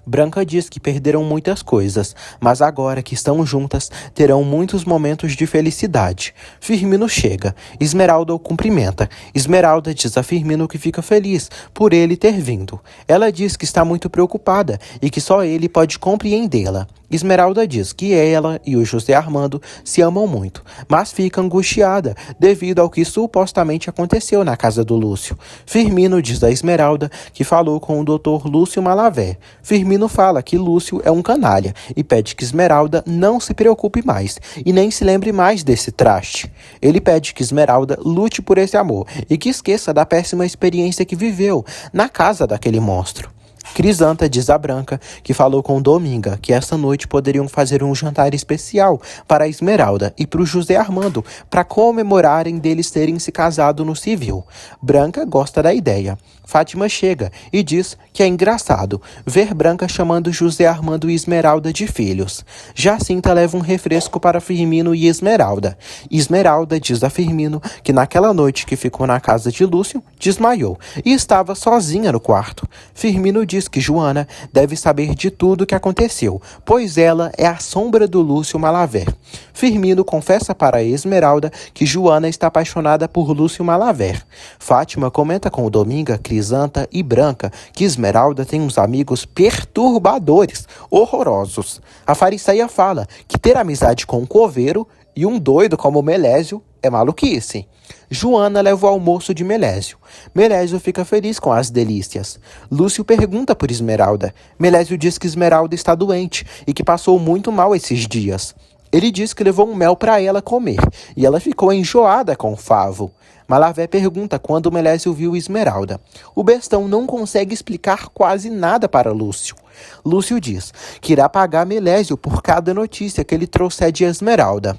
Branca diz que perderam muitas coisas, mas agora que estão juntas, terão muitos momentos de felicidade. Firmino chega. Esmeralda o cumprimenta. Esmeralda diz a Firmino que fica feliz por ele ter vindo. Ela diz que está muito preocupada e que só ele pode compreendê-la. Esmeralda diz que ela e o José Armando se amam muito, mas fica angustiada devido ao que supostamente aconteceu na casa do Lúcio. Firmino diz a Esmeralda que falou com o Dr. Lúcio Malaver. Firmino fala que Lúcio é um canalha e pede que Esmeralda não se preocupe mais e nem se lembre mais desse traste. Ele pede que Esmeralda lute por esse amor e que esqueça da péssima experiência que viveu na casa daquele monstro. Crisanta diz a Branca que falou com Dominga que essa noite poderiam fazer um jantar especial para a Esmeralda e para o José Armando para comemorarem deles terem se casado no civil. Branca gosta da ideia. Fátima chega e diz que é engraçado ver Branca chamando José Armando e Esmeralda de filhos. Jacinta leva um refresco para Firmino e Esmeralda. Esmeralda diz a Firmino que naquela noite que ficou na casa de Lúcio, desmaiou e estava sozinha no quarto. Firmino diz que Joana deve saber de tudo o que aconteceu, pois ela é a sombra do Lúcio Malaver. Firmino confessa para Esmeralda que Joana está apaixonada por Lúcio Malaver. Fátima comenta com o Dominga, Crisanta e Branca que Esmeralda tem uns amigos perturbadores, horrorosos. A Fariseia fala que ter amizade com um coveiro e um doido como Melésio é maluquice. Joana leva o almoço de Melésio. Melésio fica feliz com as delícias. Lúcio pergunta por Esmeralda. Melésio diz que Esmeralda está doente e que passou muito mal esses dias. Ele diz que levou um mel para ela comer e ela ficou enjoada com o favo. Malavé pergunta quando Melésio viu Esmeralda. O bestão não consegue explicar quase nada para Lúcio. Lúcio diz que irá pagar Melésio por cada notícia que ele trouxer de Esmeralda.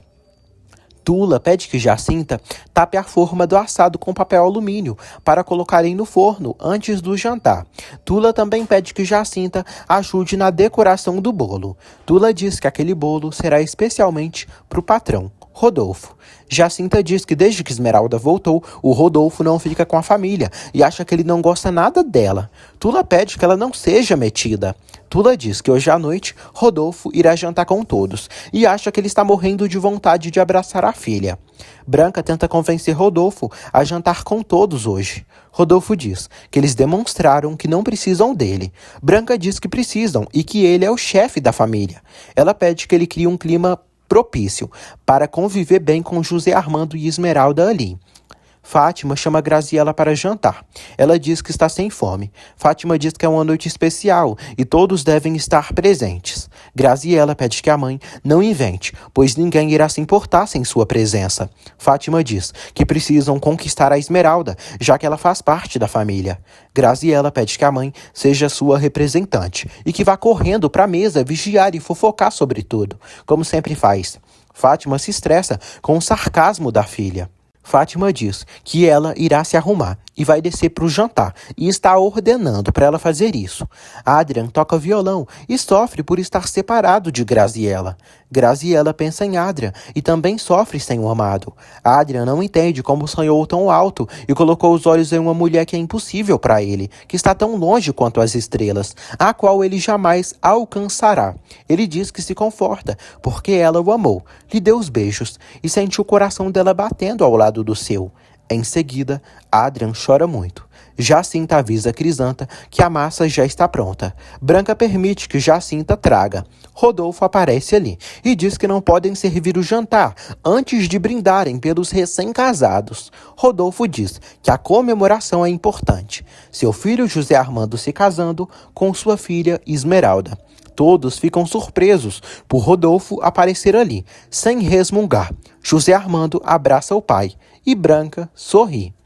Tula pede que Jacinta tape a forma do assado com papel alumínio para colocarem no forno antes do jantar. Tula também pede que Jacinta ajude na decoração do bolo. Tula diz que aquele bolo será especialmente para o patrão, Rodolfo. Jacinta diz que desde que Esmeralda voltou, o Rodolfo não fica com a família e acha que ele não gosta nada dela. Tula pede que ela não seja metida. Tula diz que hoje à noite Rodolfo irá jantar com todos e acha que ele está morrendo de vontade de abraçar a filha. Branca tenta convencer Rodolfo a jantar com todos hoje. Rodolfo diz que eles demonstraram que não precisam dele. Branca diz que precisam e que ele é o chefe da família. Ela pede que ele crie um clima propício para conviver bem com José Armando e Esmeralda ali. Fátima chama Graziela para jantar. Ela diz que está sem fome. Fátima diz que é uma noite especial e todos devem estar presentes. Graziela pede que a mãe não invente, pois ninguém irá se importar sem sua presença. Fátima diz que precisam conquistar a Esmeralda, já que ela faz parte da família. Graziela pede que a mãe seja sua representante e que vá correndo para a mesa vigiar e fofocar sobre tudo, como sempre faz. Fátima se estressa com o sarcasmo da filha. Fátima diz que ela irá se arrumar e vai descer para o jantar e está ordenando para ela fazer isso. Adrian toca violão e sofre por estar separado de Graziela. Graziela pensa em Adrian e também sofre sem o amado. Adrian não entende como sonhou tão alto e colocou os olhos em uma mulher que é impossível para ele, que está tão longe quanto as estrelas, a qual ele jamais alcançará. Ele diz que se conforta, porque ela o amou, lhe deu os beijos e sente o coração dela batendo ao lado do seu. Em seguida, Adrian chora muito. Jacinta avisa Crisanta que a massa já está pronta. Branca permite que Jacinta traga. Rodolfo aparece ali e diz que não podem servir o jantar antes de brindarem pelos recém-casados. Rodolfo diz que a comemoração é importante. Seu filho José Armando se casando com sua filha Esmeralda. Todos ficam surpresos por Rodolfo aparecer ali, sem resmungar. José Armando abraça o pai e Branca sorri.